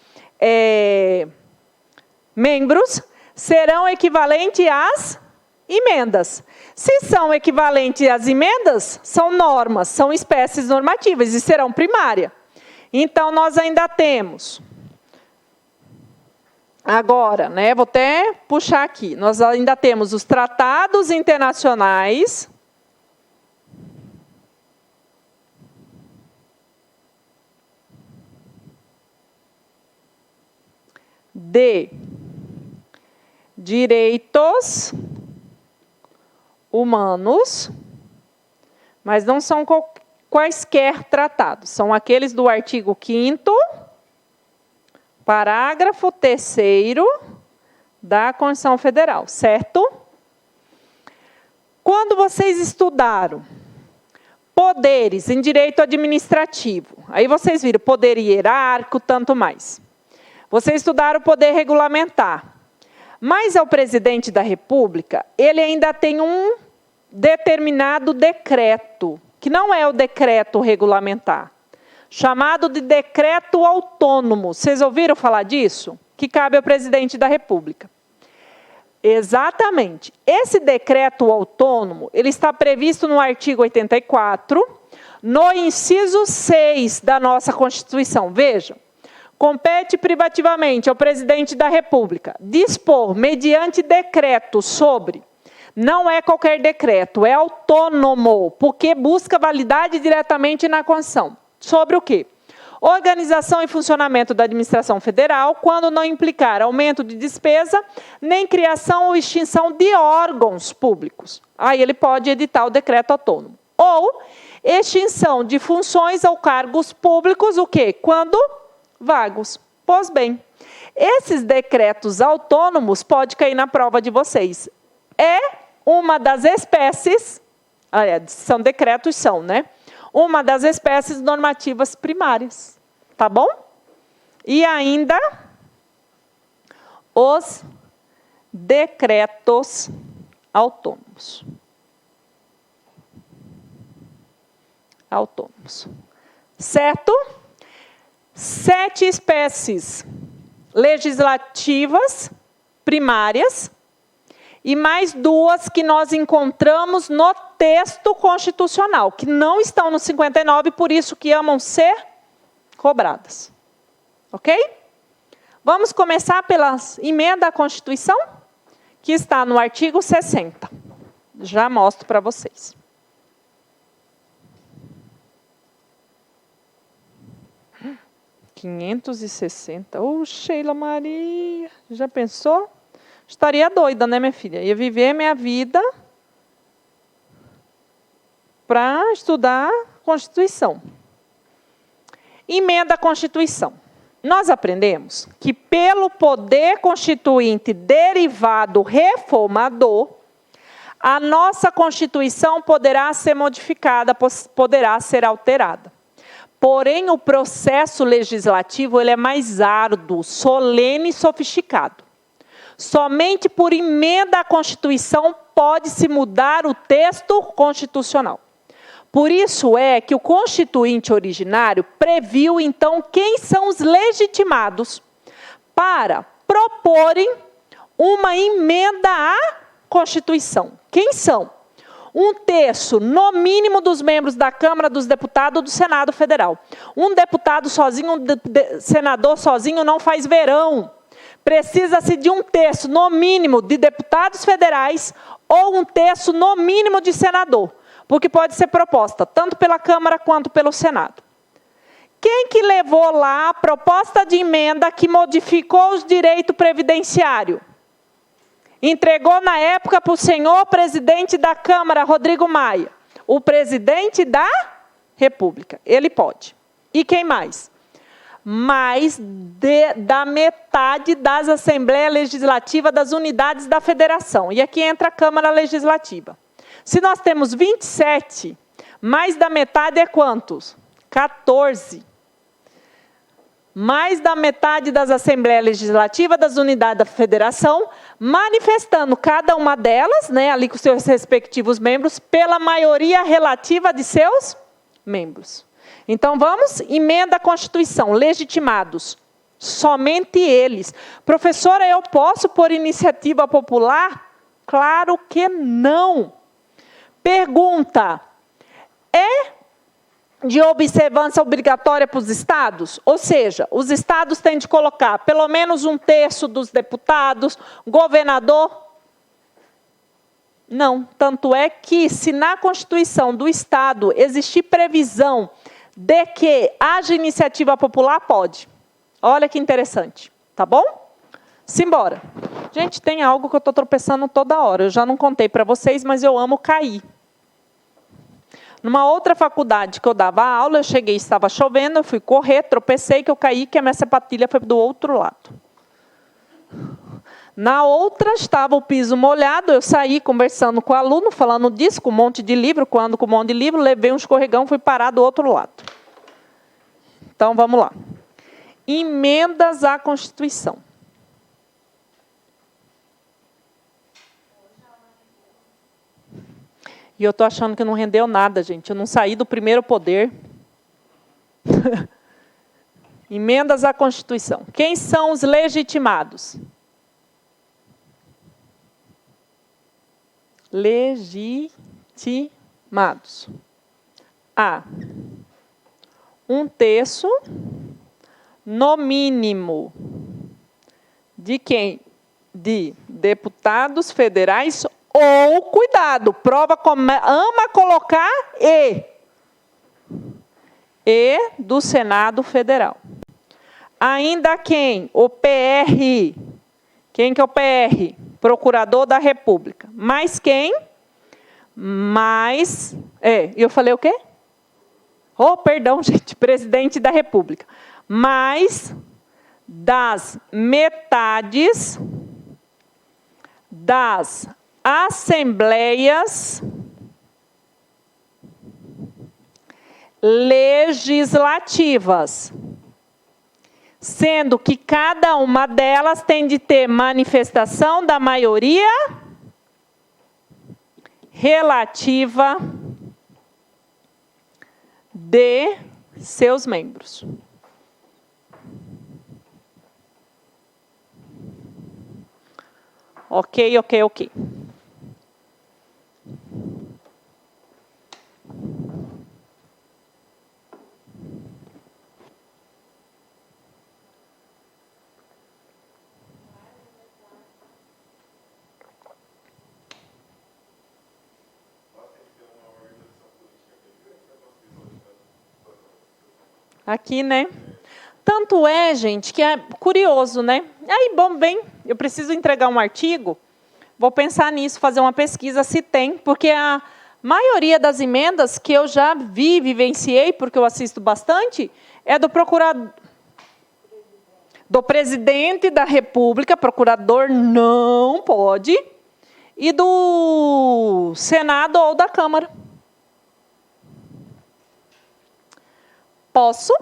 membros, serão equivalentes às emendas. Se são equivalentes às emendas, são normas, são espécies normativas e serão primárias. Então, nós ainda temos, agora, vou até puxar aqui, nós ainda temos os tratados internacionais de direitos humanos, mas não são quaisquer tratados, são aqueles do artigo 5º, parágrafo 3º da Constituição Federal, certo? Quando vocês estudaram poderes em direito administrativo, aí vocês viram poder hierárquico, tanto mais. Vocês estudaram o poder regulamentar. Mas ao presidente da República, ele ainda tem um determinado decreto, que não é o decreto regulamentar, chamado de decreto autônomo. Vocês ouviram falar disso? Que cabe ao presidente da República. Exatamente. Esse decreto autônomo, ele está previsto no artigo 84, no inciso 6 da nossa Constituição. Vejam. Compete privativamente ao presidente da República dispor, mediante decreto, sobre... Não é qualquer decreto, é autônomo, porque busca validade diretamente na Constituição. Sobre o quê? Organização e funcionamento da administração federal, quando não implicar aumento de despesa, nem criação ou extinção de órgãos públicos. Aí ele pode editar o decreto autônomo. Ou extinção de funções ou cargos públicos, o quê? Quando vagos. Pois bem, esses decretos autônomos podem cair na prova de vocês. É uma das espécies, são decretos, uma das espécies normativas primárias. Tá bom? E ainda os decretos autônomos. Certo? 7 espécies legislativas primárias e mais 2 que nós encontramos no texto constitucional, que não estão no 59, por isso que amam ser cobradas. Ok? Vamos começar pela emenda à Constituição, que está no artigo 60. Já mostro para vocês. Ô, Sheila Maria, já pensou? Estaria doida, né, minha filha? Ia viver minha vida para estudar Constituição. Emenda à Constituição. Nós aprendemos que pelo poder constituinte derivado reformador, a nossa Constituição poderá ser modificada, poderá ser alterada. Porém, o processo legislativo ele é mais árduo, solene e sofisticado. Somente por emenda à Constituição pode-se mudar o texto constitucional. Por isso é que o Constituinte originário previu, então, quem são os legitimados para proporem uma emenda à Constituição. Quem são? 1/3, no mínimo, dos membros da Câmara dos Deputados do Senado Federal. Um deputado sozinho, senador sozinho não faz verão. Precisa-se de 1/3, no mínimo, de deputados federais ou 1/3, no mínimo, de senador. Porque pode ser proposta tanto pela Câmara quanto pelo Senado. Quem que levou lá a proposta de emenda que modificou os direitos previdenciários? Entregou na época para o senhor presidente da Câmara, Rodrigo Maia. O presidente da República. Ele pode. E quem mais? mais da metade das Assembleias Legislativas das unidades da Federação. E aqui entra a Câmara Legislativa. Se nós temos 27, mais da metade é quantos? 14. Mais da metade das Assembleias Legislativas das unidades da Federação, manifestando cada uma delas, né, ali com seus respectivos membros, pela maioria relativa de seus membros. Então, vamos, emenda à Constituição, legitimados, somente eles. Professora, eu posso por iniciativa popular? Claro que não. Pergunta, é de observância obrigatória para os estados? Ou seja, os estados têm de colocar pelo menos 1/3 dos deputados, governador? Não, tanto é que se na Constituição do estado existir previsão de que haja iniciativa popular, pode. Olha que interessante, tá bom? Simbora. Gente, tem algo que eu estou tropeçando toda hora. Eu já não contei para vocês, mas eu amo cair. Numa outra faculdade que eu dava aula, eu cheguei, estava chovendo, eu fui correr, tropecei, que eu caí, que a minha sapatilha foi do outro lado. Na outra, estava o piso molhado, eu saí conversando com o aluno, falando disso, com um monte de livro, quando com um monte de livro, levei um escorregão, fui parar do outro lado. Então, vamos lá. Emendas à Constituição. E eu estou achando que não rendeu nada, gente. Eu não saí do primeiro poder. Emendas à Constituição. Quem são os legitimados? Legitimados. A. 1/3, no mínimo, de quem? De deputados federais ou, cuidado, prova ama colocar e do Senado Federal. Ainda quem? O PR. Quem que é o PR? Procurador da República. Mais quem? Mais... eu falei o quê? Oh, perdão, gente. Presidente da República. Mais das metades das assembleias legislativas, sendo que cada uma delas tem de ter manifestação da maioria relativa de seus membros. Ok. Aqui, né? Tanto é, gente, que é curioso, né? Aí, bem, eu preciso entregar um artigo, vou pensar nisso, fazer uma pesquisa se tem, porque a maioria das emendas que eu já vivenciei, porque eu assisto bastante, é do procurador, do presidente da República, procurador não pode, e do Senado ou da Câmara. Posso?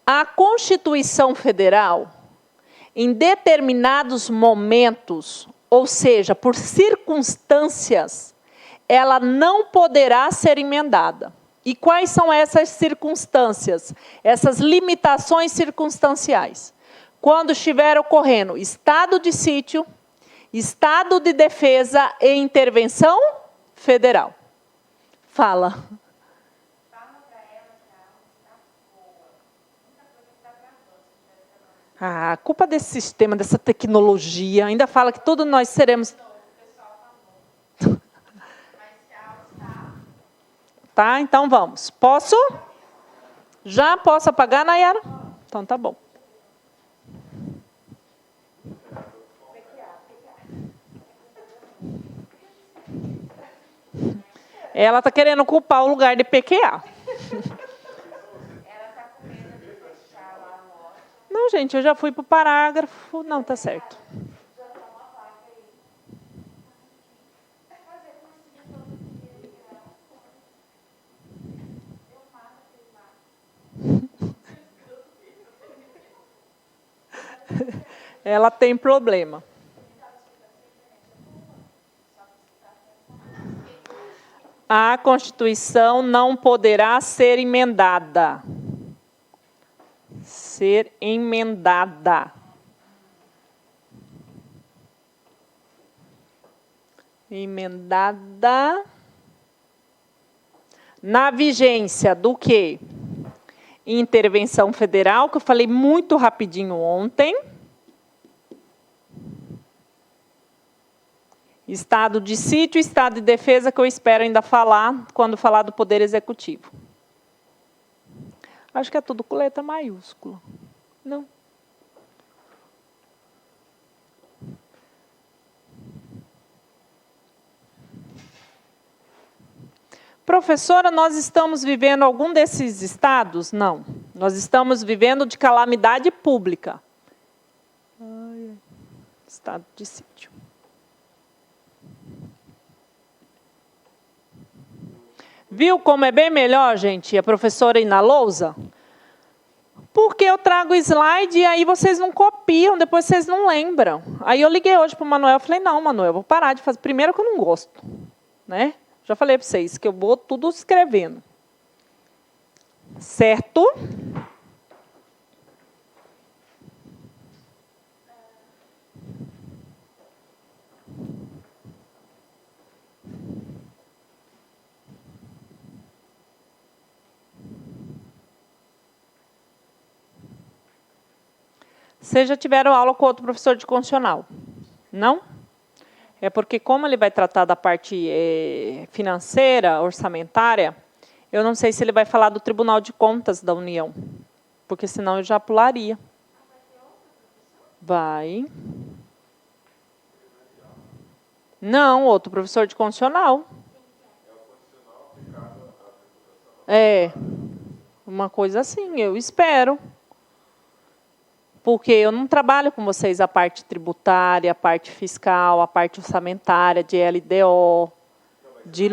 A Constituição Federal, em determinados momentos, ou seja, por circunstâncias, ela não poderá ser emendada. E quais são essas circunstâncias? Essas limitações circunstanciais. Quando estiver ocorrendo estado de sítio, estado de defesa e intervenção federal. Fala. A culpa desse sistema, dessa tecnologia, ainda fala que todos nós seremos... Tá, então vamos. Posso? Já posso apagar, Nayara? Então tá bom. Ela está querendo ocupar o lugar de PQA. Não, gente, eu já fui para o parágrafo. Não, tá certo. Ela tem problema. A Constituição não poderá ser emendada. Ser emendada. Emendada. Na vigência do quê? Intervenção federal, que eu falei muito rapidinho ontem. Estado de sítio, estado de defesa, que eu espero ainda falar quando falar do Poder Executivo. Acho que é tudo com letra maiúscula. Não. Professora, nós estamos vivendo algum desses estados? Não. Nós estamos vivendo de calamidade pública. Estado de sítio. Viu como é bem melhor, gente, a professora ir na lousa? Porque eu trago slide e aí vocês não copiam, depois vocês não lembram. Aí eu liguei hoje para o Manuel e falei, não, Manuel, eu vou parar de fazer. Primeiro que eu não gosto, né? Já falei para vocês que eu vou tudo escrevendo. Certo? Vocês já tiveram aula com outro professor de constitucional? Não? É porque como ele vai tratar da parte financeira, orçamentária, eu não sei se ele vai falar do Tribunal de Contas da União, porque senão eu já pularia. Vai. Não, outro professor de constitucional. É, uma coisa assim, eu espero. Porque eu não trabalho com vocês a parte tributária, a parte fiscal, a parte orçamentária, de LDO, de...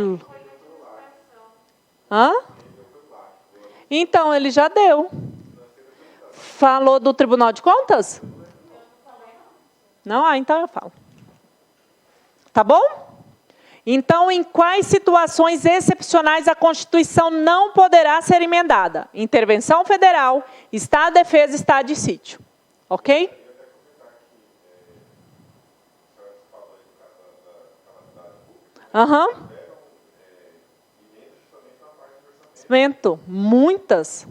Hã? Então, ele já deu. Falou do Tribunal de Contas? Não? Ah, então eu falo. Tá bom? Então, em quais situações excepcionais a Constituição não poderá ser emendada? Intervenção federal, Estado de defesa, Estado de sítio. Ok? Aham. Muitas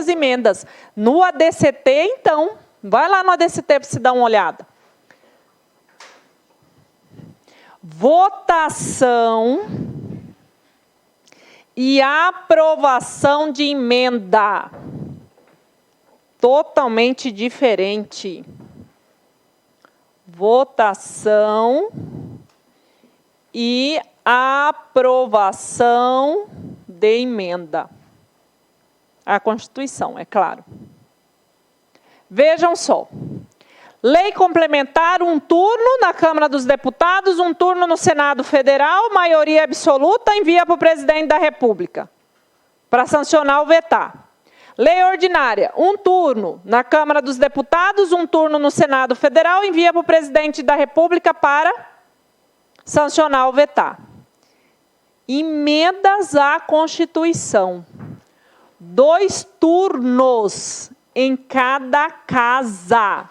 emendas. No ADCT, então, vai lá no ADCT para você dar uma olhada. Votação e aprovação de emenda. Totalmente diferente. Votação e aprovação de emenda. A Constituição, é claro. Vejam só. Lei complementar, um turno na Câmara dos Deputados, um turno no Senado Federal, maioria absoluta, envia para o presidente da República, para sancionar ou vetar. Lei ordinária, um turno na Câmara dos Deputados, um turno no Senado Federal, envia para o presidente da República para sancionar ou vetar. Emendas à Constituição. 2 turnos em cada casa.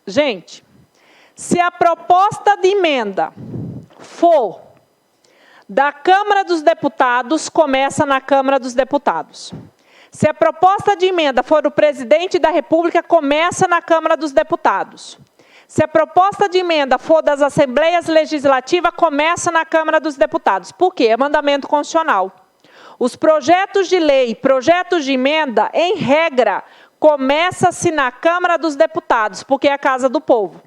Gente, se a proposta de emenda for da Câmara dos Deputados, começa na Câmara dos Deputados. Se a proposta de emenda for do presidente da República, começa na Câmara dos Deputados. Se a proposta de emenda for das Assembleias Legislativas, começa na Câmara dos Deputados. Por quê? É mandamento constitucional. Os projetos de lei, projetos de emenda, em regra, começa-se na Câmara dos Deputados, porque é a casa do povo.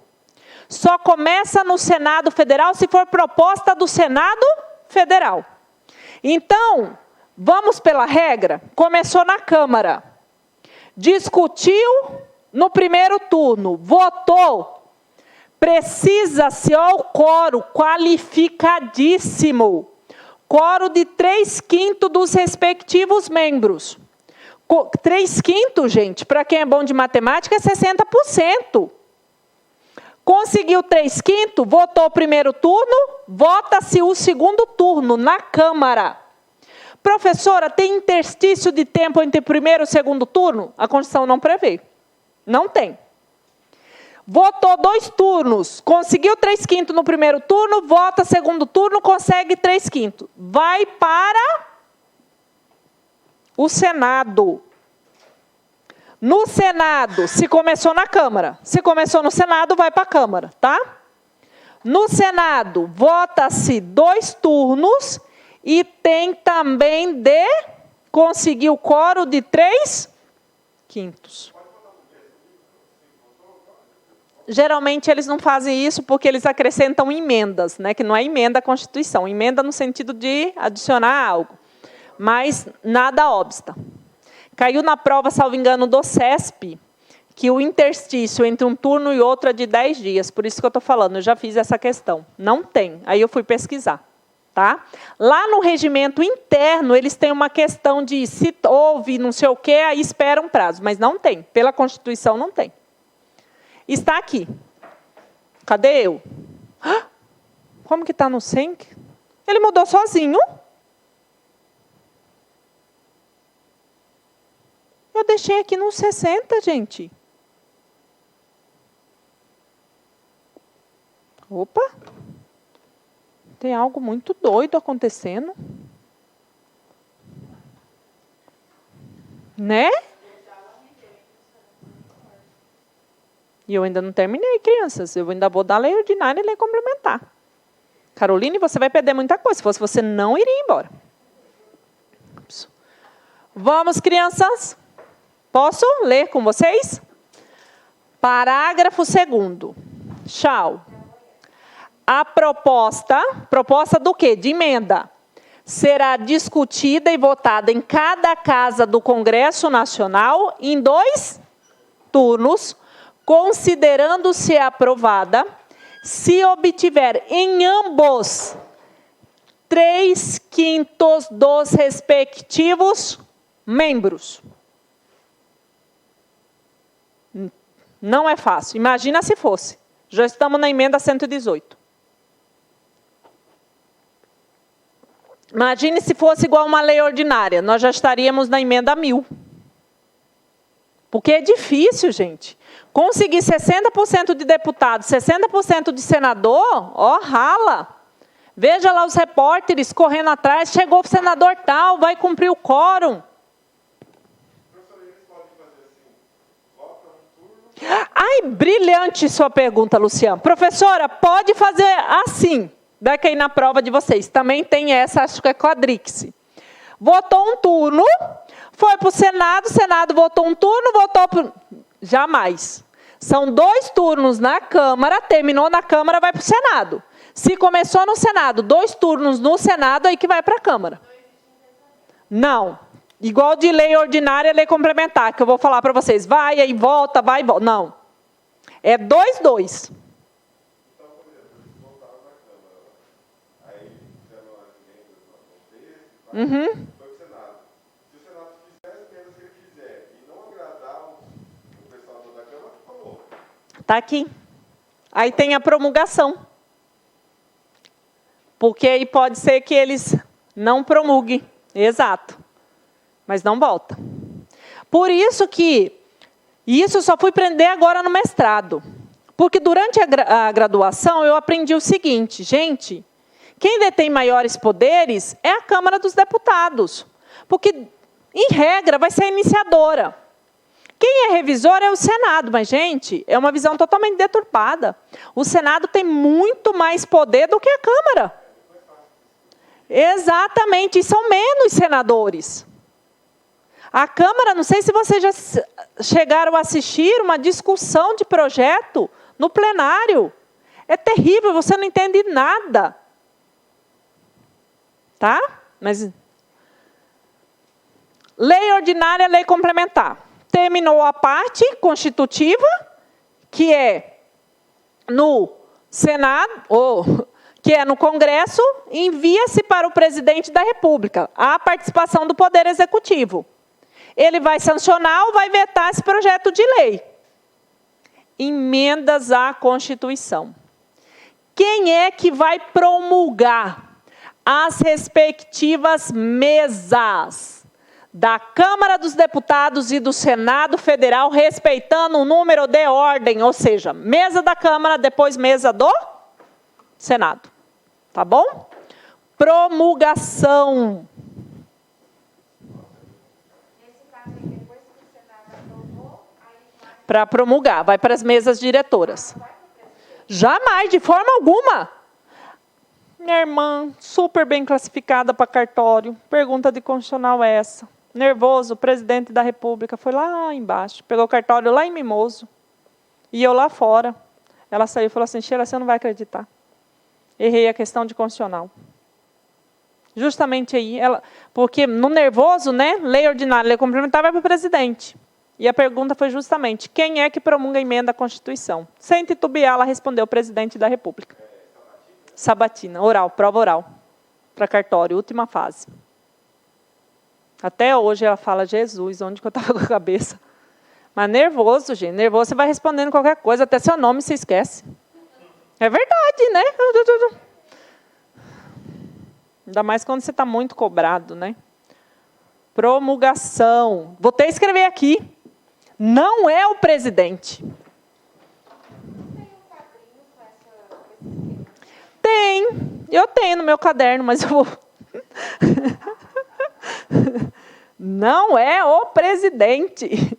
Só começa no Senado Federal se for proposta do Senado Federal. Então, Vamos pela regra? Começou na Câmara. Discutiu no primeiro turno. Votou. Precisa-se ao quórum qualificadíssimo. Quórum de 3/5 dos respectivos membros. 3/5, gente, para quem é bom de matemática, é 60%. Conseguiu 3/5, votou o primeiro turno, vota-se o segundo turno na Câmara. Professora, tem interstício de tempo entre o primeiro e o segundo turno? A Constituição não prevê. Não tem. Votou 2 turnos, conseguiu 3/5 no primeiro turno, vota segundo turno, consegue 3/5. Vai para o Senado. No Senado, se começou na Câmara, se começou no Senado, vai para a Câmara, tá? No Senado, vota-se 2 turnos e tem também de conseguir o quórum de 3/5. Geralmente eles não fazem isso porque eles acrescentam emendas, né? Que não é emenda à Constituição, emenda no sentido de adicionar algo. Mas nada obsta. Caiu na prova, salvo engano, do CESP, que o interstício entre um turno e outro é de 10 dias. Por isso que eu estou falando, eu já fiz essa questão. Não tem. Aí eu fui pesquisar. Tá? Lá no regimento interno, eles têm uma questão de se houve não sei o quê, aí espera um prazo. Mas não tem. Pela Constituição, não tem. Está aqui. Cadê eu? Como que está no SENC? Ele mudou sozinho. Eu deixei aqui nos 60, gente. Opa. Tem algo muito doido acontecendo. Né? E eu ainda não terminei, crianças. Eu ainda vou dar lei ordinária e lei complementar. Caroline, você vai perder muita coisa. Se fosse você, não iria embora. Vamos, crianças? Posso ler com vocês? Parágrafo 2º. Tchau. A proposta do quê? De emenda, será discutida e votada em cada casa do Congresso Nacional em 2 turnos, considerando-se aprovada, se obtiver em ambos 3/5 dos respectivos membros. Não é fácil. Imagina se fosse. Já estamos na emenda 118. Imagine se fosse igual uma lei ordinária. Nós já estaríamos na emenda 1000. Porque é difícil, gente. Conseguir 60% de deputado, 60% de senador, ó, rala. Veja lá os repórteres correndo atrás. Chegou o senador tal, vai cumprir o quórum. Ai, brilhante sua pergunta, Luciana. Professora, pode fazer assim. Vai cair na prova de vocês. Também tem essa, acho que é quadríplice. Votou um turno, foi para o Senado, o Senado votou um turno, votou para... Jamais. São 2 turnos na Câmara, terminou na Câmara, vai para o Senado. Se começou no Senado, 2 turnos no Senado, aí que vai para a Câmara. Não. Igual de lei ordinária, lei complementar, que eu vou falar para vocês. Vai, aí volta, vai e volta. Não. É 2-2. Uhum. Foi para o Senado. Se o Senado fizer as emendas que ele quiser e não agradar o pessoal da Câmara, falou. Está aqui. Aí tem a promulgação. Porque aí pode ser que eles não promulguem. Exato. Mas não volta. Por isso que... Isso eu só fui aprender agora no mestrado. Porque durante a graduação eu aprendi o seguinte, gente... Quem detém maiores poderes é a Câmara dos Deputados. Porque, em regra, vai ser a iniciadora. Quem é revisor é o Senado. Mas, gente, é uma visão totalmente deturpada. O Senado tem muito mais poder do que a Câmara. Exatamente. E são menos senadores. A Câmara, não sei se vocês já chegaram a assistir uma discussão de projeto no plenário. É terrível, você não entende nada. Tá? Mas Lei ordinária, lei complementar. Terminou a parte constitutiva, que é no Senado, ou que é no Congresso, envia-se para o presidente da República a participação do Poder Executivo. Ele vai sancionar ou vai vetar esse projeto de lei. Emendas à Constituição. Quem é que vai promulgar? As respectivas mesas da Câmara dos Deputados e do Senado Federal, respeitando o número de ordem, ou seja, mesa da Câmara, depois mesa do Senado. Tá bom? Promulgação. Nesse caso aí, depois que o Senado aprovou, aí vai Para promulgar, vai para as mesas diretoras. para o presidente. Jamais, de forma alguma. Minha irmã, super bem classificada para cartório. Pergunta de constitucional é essa. Nervoso, o presidente da República foi lá embaixo. Pegou o cartório lá em Mimoso. E eu lá fora. Ela saiu e falou assim, Sheila, você não vai acreditar. Errei a questão de constitucional. Justamente aí, porque no nervoso, né, lei ordinária, lei complementar vai para o presidente. E a pergunta foi justamente, quem é que promulga a emenda à Constituição? Sem titubear, ela respondeu, o presidente da República. Sabatina, oral, prova oral. Para cartório, última fase. Até hoje ela fala, Jesus, onde que eu estava com a cabeça? Mas nervoso, gente, nervoso, você vai respondendo qualquer coisa, até seu nome se esquece. É verdade, né? Ainda mais quando você está muito cobrado, né? Promulgação. Vou até escrever aqui. Não é o presidente. Tem um quadrinho com esse esquema. Tem. Eu tenho no meu caderno, mas eu vou... Não é o presidente.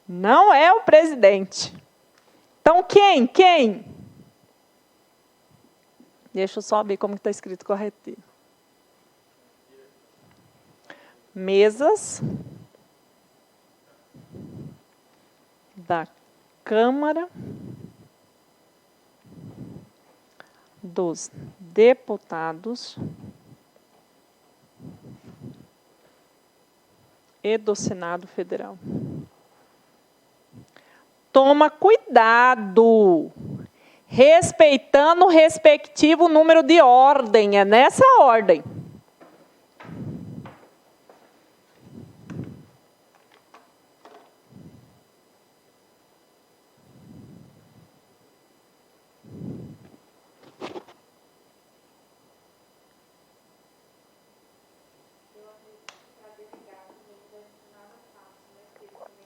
Não é o presidente. Então, quem? Quem? Deixa eu só ver como está escrito corretinho. Mesas da Câmara dos Deputados e do Senado Federal. Toma cuidado, respeitando o respectivo número de ordem, é nessa ordem.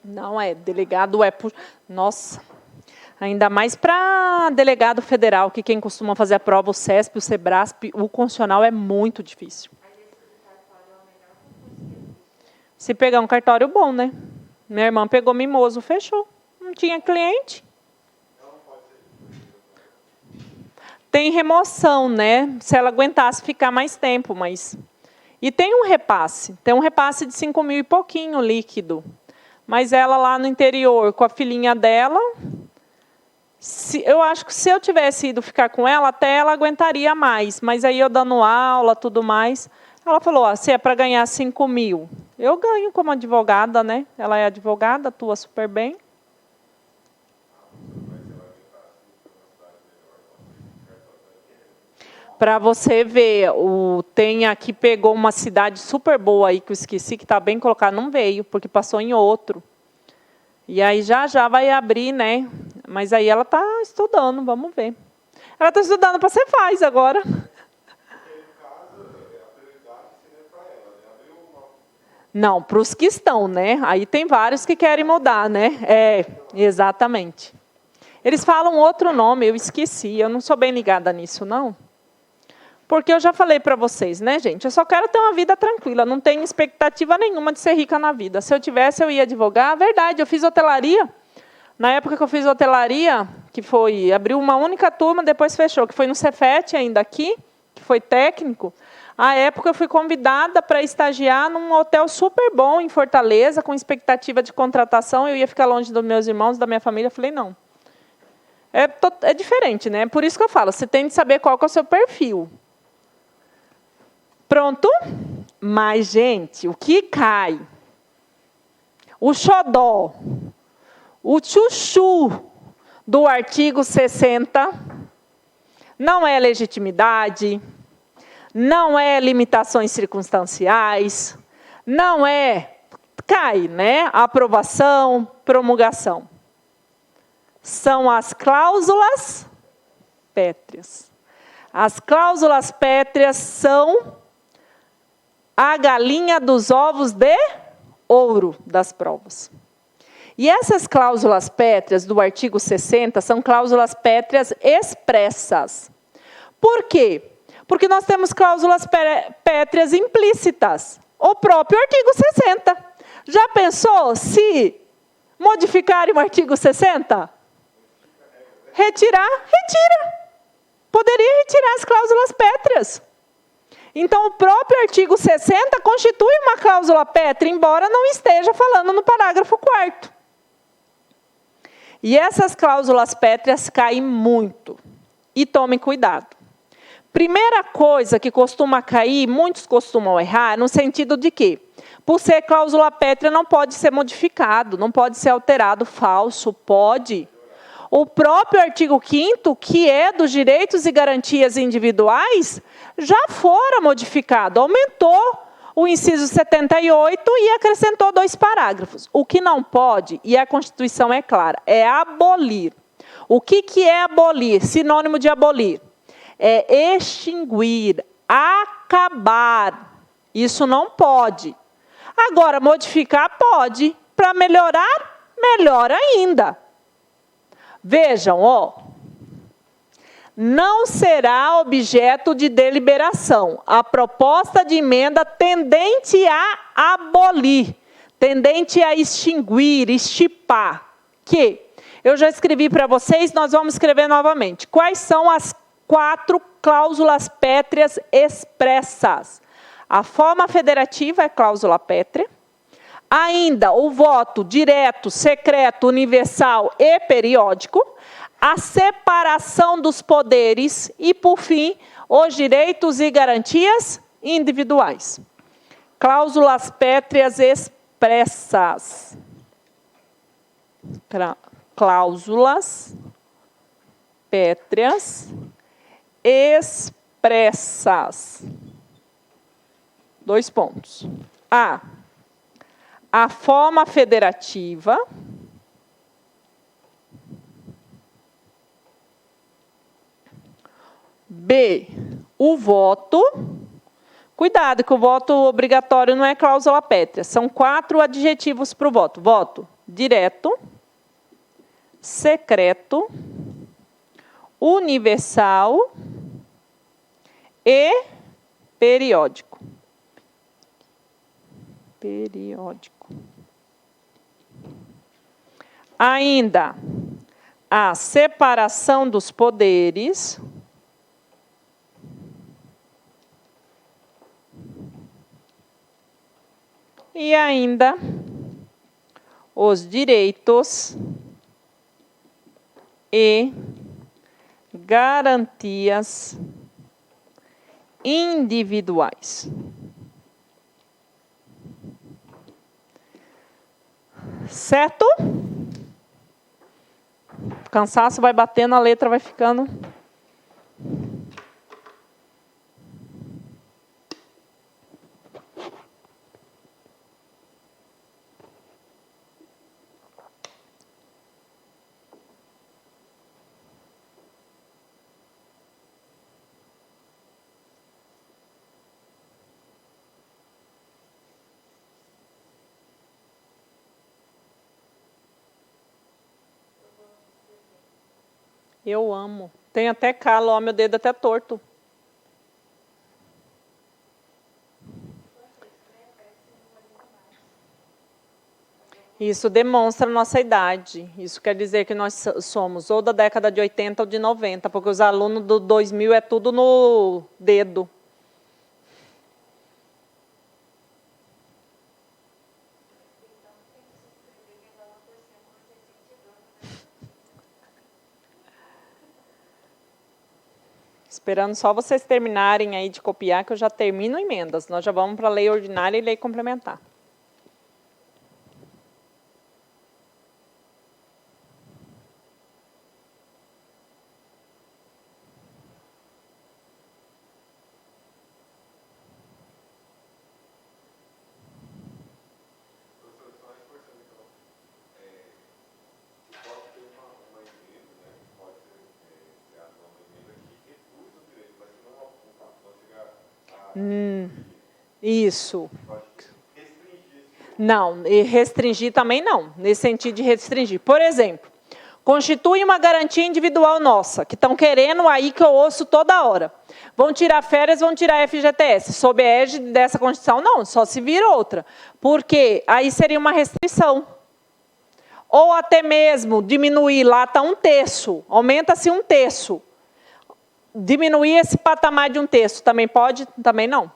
Não é, delegado é por... Nossa, ainda mais para delegado federal, que quem costuma fazer a prova, o CESP, o SEBRASP, o constitucional é muito difícil. Se pegar um cartório bom, né? Minha irmã pegou Mimoso, fechou. Não tinha cliente. Tem remoção, né? Se ela aguentasse ficar mais tempo, mas... E tem um repasse de 5 mil e pouquinho líquido. Mas ela lá no interior, com a filhinha dela, eu acho que se eu tivesse ido ficar com ela, até ela aguentaria mais. Mas aí eu dando aula, tudo mais, ela falou, ó, se é para ganhar 5 mil, eu ganho como advogada, né? Ela é advogada, atua super bem. Para você ver, tem aqui, pegou uma cidade super boa aí, que eu esqueci, que está bem colocada, não veio, porque passou em outro. E aí já vai abrir, né? Mas aí ela está estudando, vamos ver. Ela está estudando para ser faz agora. Não, para os que estão, né? Aí tem vários que querem mudar, né? É, exatamente. Eles falam outro nome, eu esqueci, eu não sou bem ligada nisso, não. Porque eu já falei para vocês, né, gente? Eu só quero ter uma vida tranquila, não tenho expectativa nenhuma de ser rica na vida. Se eu tivesse, eu ia advogar. Verdade, eu fiz hotelaria. Na época que eu fiz hotelaria, que foi, abriu uma única turma, depois fechou, que foi no Cefet ainda aqui, que foi técnico. À época eu fui convidada para estagiar num hotel super bom em Fortaleza, com expectativa de contratação. Eu ia ficar longe dos meus irmãos, da minha família. Eu falei, não. É diferente, né? Por isso que eu falo, você tem de saber qual que é o seu perfil. Pronto? Mas, gente, o que cai? O xodó, o chuchu do artigo 60 não é legitimidade, não é limitações circunstanciais, não é, cai, né? Aprovação, promulgação. São as cláusulas pétreas. As cláusulas pétreas são a galinha dos ovos de ouro das provas. E essas cláusulas pétreas do artigo 60 são cláusulas pétreas expressas. Por quê? Porque nós temos cláusulas pétreas implícitas. O próprio artigo 60. Já pensou se modificarem o artigo 60? Retirar? Retira. Poderia retirar as cláusulas pétreas. Então, o próprio artigo 60 constitui uma cláusula pétrea, embora não esteja falando no parágrafo 4º. E essas cláusulas pétreas caem muito. E tomem cuidado. Primeira coisa que costuma cair, muitos costumam errar, no sentido de que, por ser cláusula pétrea, não pode ser modificado, não pode ser alterado, falso, pode. O próprio artigo 5º, que é dos direitos e garantias individuais, já fora modificado, aumentou o inciso 78 e acrescentou 2 parágrafos. O que não pode, e a Constituição é clara, é abolir. O que é abolir? Sinônimo de abolir. É extinguir, acabar. Isso não pode. Agora, modificar pode. Para melhorar, melhor ainda. Vejam, ó. Não será objeto de deliberação a proposta de emenda tendente a abolir, tendente a extinguir, extirpar. Que eu já escrevi para vocês, nós vamos escrever novamente. Quais são as 4 cláusulas pétreas expressas? A forma federativa é cláusula pétrea. Ainda o voto direto, secreto, universal e periódico. A separação dos poderes e, por fim, os direitos e garantias individuais. Cláusulas pétreas expressas. Cláusulas pétreas expressas. 2 pontos. A forma federativa. B, o voto. Cuidado, que o voto obrigatório não é cláusula pétrea. São 4 adjetivos para o voto. Voto direto, secreto, universal e periódico. Periódico. Ainda, a separação dos poderes. E ainda, os direitos e garantias individuais. Certo? O cansaço vai batendo, a letra vai ficando. Eu amo. Tem até calo, ó, meu dedo até torto. Isso demonstra a nossa idade. Isso quer dizer que nós somos ou da década de 80 ou de 90, porque os alunos do 2000 é tudo no dedo. Esperando só vocês terminarem aí de copiar, que eu já termino emendas. Nós já vamos para a lei ordinária e lei complementar. Isso. Não, e restringir também não, nesse sentido de restringir. Por exemplo, constitui uma garantia individual nossa, que estão querendo aí que eu ouço toda hora. Vão tirar férias, vão tirar FGTS. Sob a égide dessa Constituição, não, só se vira outra. Porque aí seria uma restrição. Ou até mesmo diminuir, lá está 1/3, aumenta-se 1/3. Diminuir esse patamar de 1/3, também pode? Também não.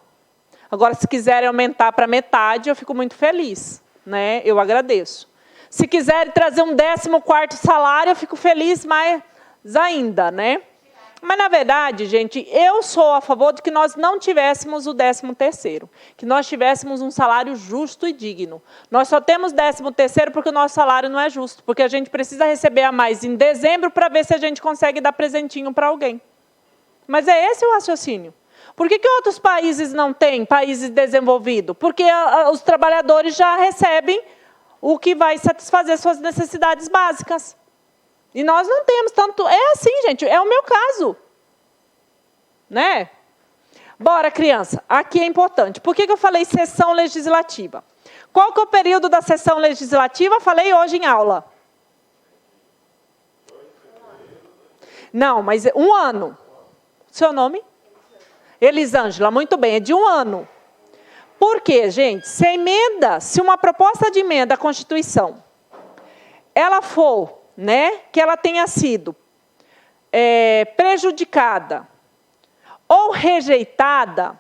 Agora, se quiserem aumentar para metade, eu fico muito feliz, né? Eu agradeço. Se quiserem trazer um 14º salário, eu fico feliz mais ainda, né? Mas, na verdade, gente, eu sou a favor de que nós não tivéssemos o 13º, que nós tivéssemos um salário justo e digno. Nós só temos 13º porque o nosso salário não é justo, porque a gente precisa receber a mais em dezembro para ver se a gente consegue dar presentinho para alguém. Mas é esse o raciocínio. Por que outros países não têm, países desenvolvidos? Porque os trabalhadores já recebem o que vai satisfazer suas necessidades básicas. E nós não temos tanto... É assim, gente, é o meu caso. Né? Bora, criança, aqui é importante. Por que eu falei sessão legislativa? Qual que é o período da sessão legislativa? Falei hoje em aula. Não, mas 1 ano. Seu nome? Elisângela, muito bem, é de 1 ano. Por quê, gente? Se uma proposta de emenda à Constituição, ela for, né, que ela tenha sido prejudicada ou rejeitada,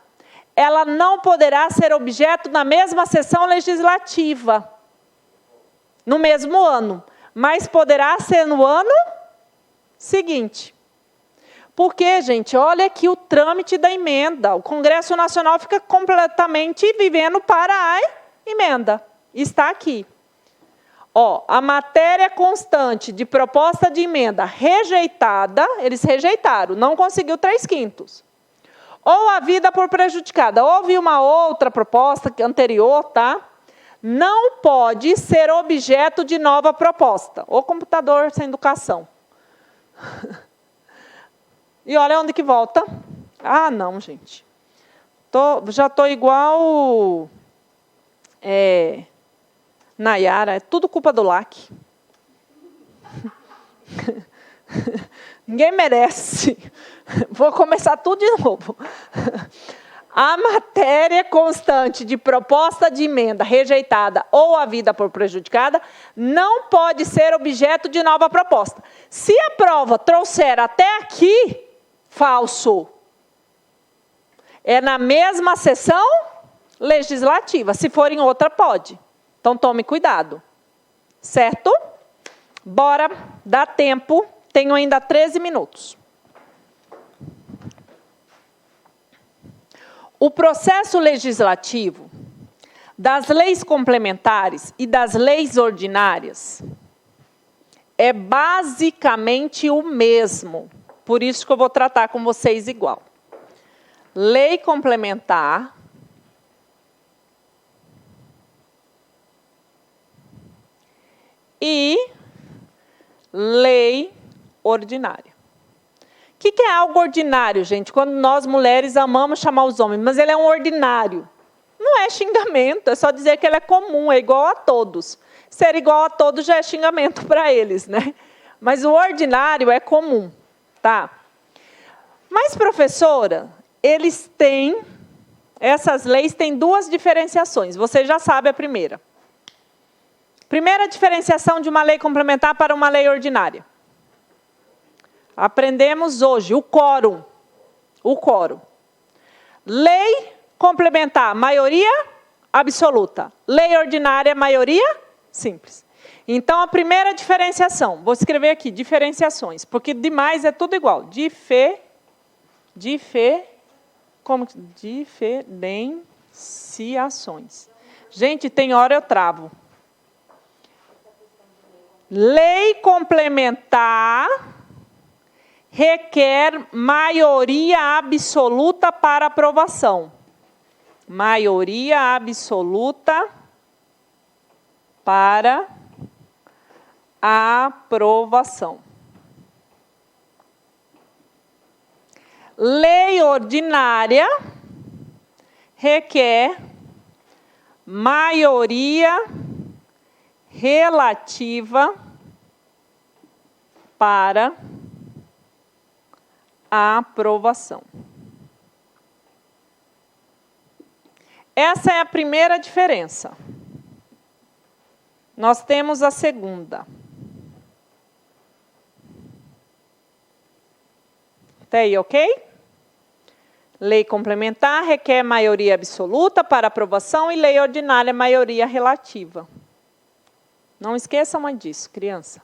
ela não poderá ser objeto na mesma sessão legislativa, no mesmo ano, mas poderá ser no ano seguinte. Porque, gente, olha aqui o trâmite da emenda. O Congresso Nacional fica completamente vivendo para a emenda. Está aqui. Ó, a matéria constante de proposta de emenda rejeitada, eles rejeitaram, não conseguiu 3/5. Ou havida por prejudicada. Houve uma outra proposta anterior, tá? Não pode ser objeto de nova proposta. O computador sem educação. E olha onde que volta. Ah, não, gente. Já estou igual Nayara, é tudo culpa do LAC. Ninguém merece. Vou começar tudo de novo. A matéria constante de proposta de emenda rejeitada ou havida por prejudicada não pode ser objeto de nova proposta. Se a prova trouxer até aqui, falso. É na mesma sessão legislativa. Se for em outra, pode. Então, tome cuidado. Certo? Bora, dá tempo. Tenho ainda 13 minutos. O processo legislativo das leis complementares e das leis ordinárias é basicamente o mesmo. Por isso que eu vou tratar com vocês igual. Lei complementar e lei ordinária. O que é algo ordinário, gente? Quando nós, mulheres, amamos chamar os homens, mas ele é um ordinário. Não é xingamento, é só dizer que ele é comum, é igual a todos. Ser igual a todos já é xingamento para eles, né? Mas o ordinário é comum. Tá. Mas, professora, essas leis têm 2 diferenciações. Você já sabe a primeira. Primeira diferenciação de uma lei complementar para uma lei ordinária. Aprendemos hoje o quórum. O quórum. Lei complementar, maioria absoluta. Lei ordinária, maioria simples. Então, a primeira diferenciação, vou escrever aqui, diferenciações, porque demais é tudo igual. Diferenciações. Gente, tem hora eu travo. Lei complementar requer maioria absoluta para aprovação. Maioria absoluta para aprovação. Lei ordinária requer maioria relativa para a aprovação. Essa é a primeira diferença. Nós temos a segunda. Até aí, ok? Lei complementar requer maioria absoluta para aprovação e lei ordinária, maioria relativa. Não esqueçam mais disso, criança.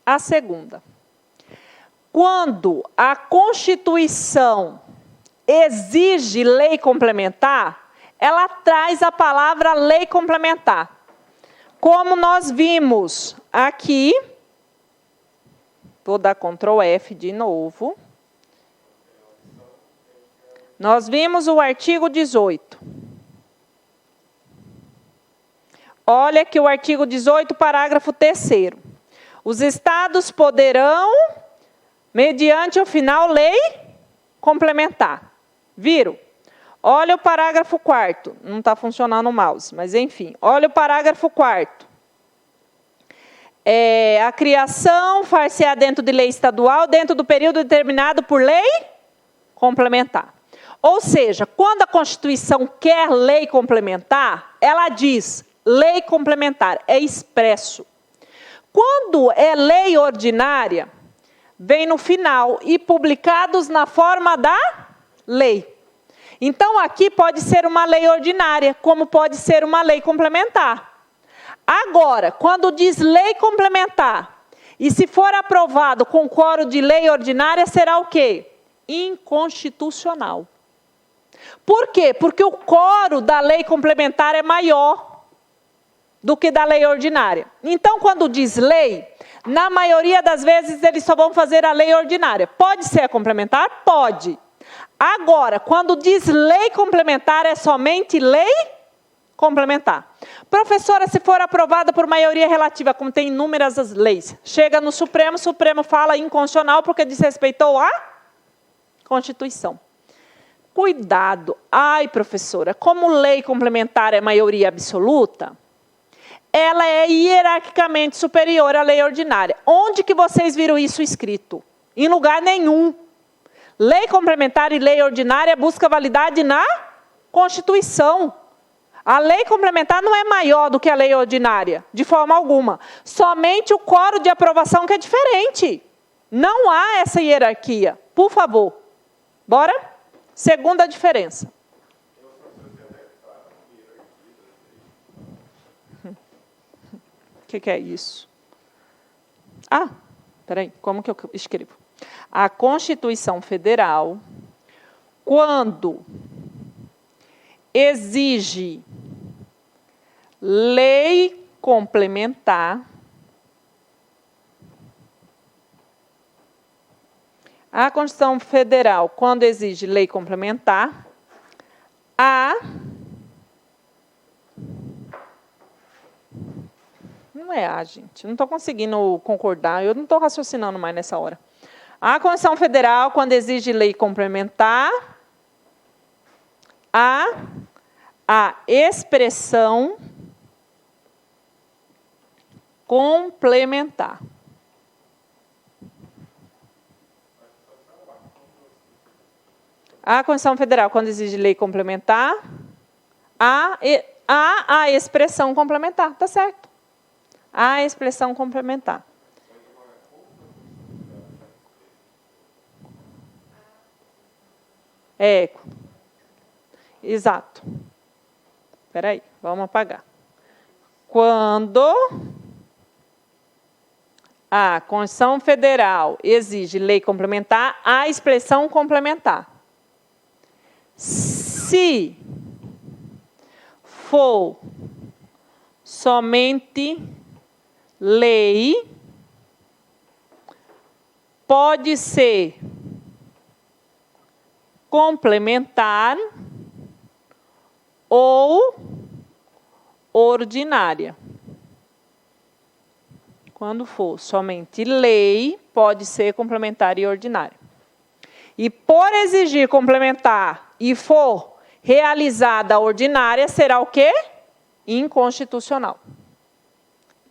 A segunda. Quando a Constituição exige lei complementar, ela traz a palavra lei complementar. Como nós vimos aqui, vou dar Ctrl F de novo. Nós vimos o artigo 18. Olha aqui o artigo 18, parágrafo 3º. Os estados poderão, mediante o final, lei complementar. Viram? Olha o parágrafo 4º. Não está funcionando o mouse, mas enfim. Olha o parágrafo 4º. A criação far-se-á dentro de lei estadual, dentro do período determinado por lei complementar. Ou seja, quando a Constituição quer lei complementar, ela diz lei complementar, é expresso. Quando é lei ordinária, vem no final e publicados na forma da lei. Então, aqui pode ser uma lei ordinária, como pode ser uma lei complementar. Agora, quando diz lei complementar, e se for aprovado com quórum de lei ordinária, será o quê? Inconstitucional. Por quê? Porque o quórum da lei complementar é maior do que da lei ordinária. Então, quando diz lei, na maioria das vezes eles só vão fazer a lei ordinária. Pode ser a complementar? Pode. Agora, quando diz lei complementar, é somente lei complementar. Professora, se for aprovada por maioria relativa, como tem inúmeras as leis, chega no Supremo, o Supremo fala inconstitucional porque desrespeitou a Constituição. Cuidado. Ai, professora, como lei complementar é maioria absoluta, ela é hierarquicamente superior à lei ordinária. Onde que vocês viram isso escrito? Em lugar nenhum. Lei complementar e lei ordinária busca validade na Constituição. A lei complementar não é maior do que a lei ordinária, de forma alguma. Somente o quórum de aprovação que é diferente. Não há essa hierarquia. Por favor. Bora? Segunda diferença. O que é isso? Ah, peraí, como que eu escrevo? A Constituição Federal, quando exige lei complementar, a Constituição Federal, quando exige lei complementar, não é gente, não estou conseguindo concordar, eu não estou raciocinando mais nessa hora. A Constituição Federal, quando exige lei complementar, a expressão complementar. A Constituição Federal, quando exige lei complementar, a expressão complementar, tá certo? A expressão complementar. Exato. Espera aí, vamos apagar. Quando A Constituição Federal exige lei complementar, a expressão complementar. Se for somente lei, pode ser complementar ou ordinária. Quando for somente lei, pode ser complementar e ordinária. E por exigir complementar e for realizada a ordinária, será o quê? Inconstitucional.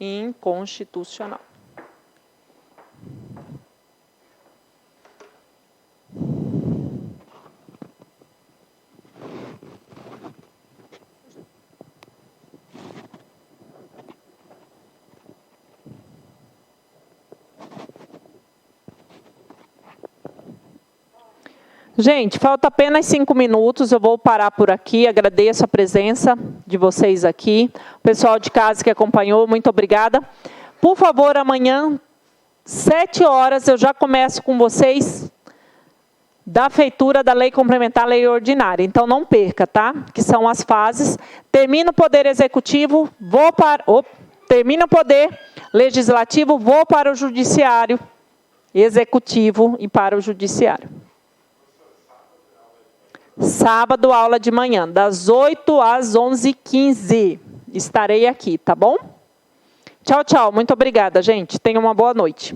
Inconstitucional. Gente, falta apenas 5 minutos, eu vou parar por aqui, agradeço a presença de vocês aqui. O pessoal de casa que acompanhou, muito obrigada. Por favor, amanhã, 7 horas, eu já começo com vocês da feitura da lei complementar, lei ordinária. Então, não perca, tá? Que são as fases. Termina o Poder Executivo, termina o Poder Legislativo, vou para o Judiciário Executivo e para o Judiciário. Sábado, aula de manhã, das 8 às 11h15. Estarei aqui, tá bom? Tchau, tchau. Muito obrigada, gente. Tenham uma boa noite.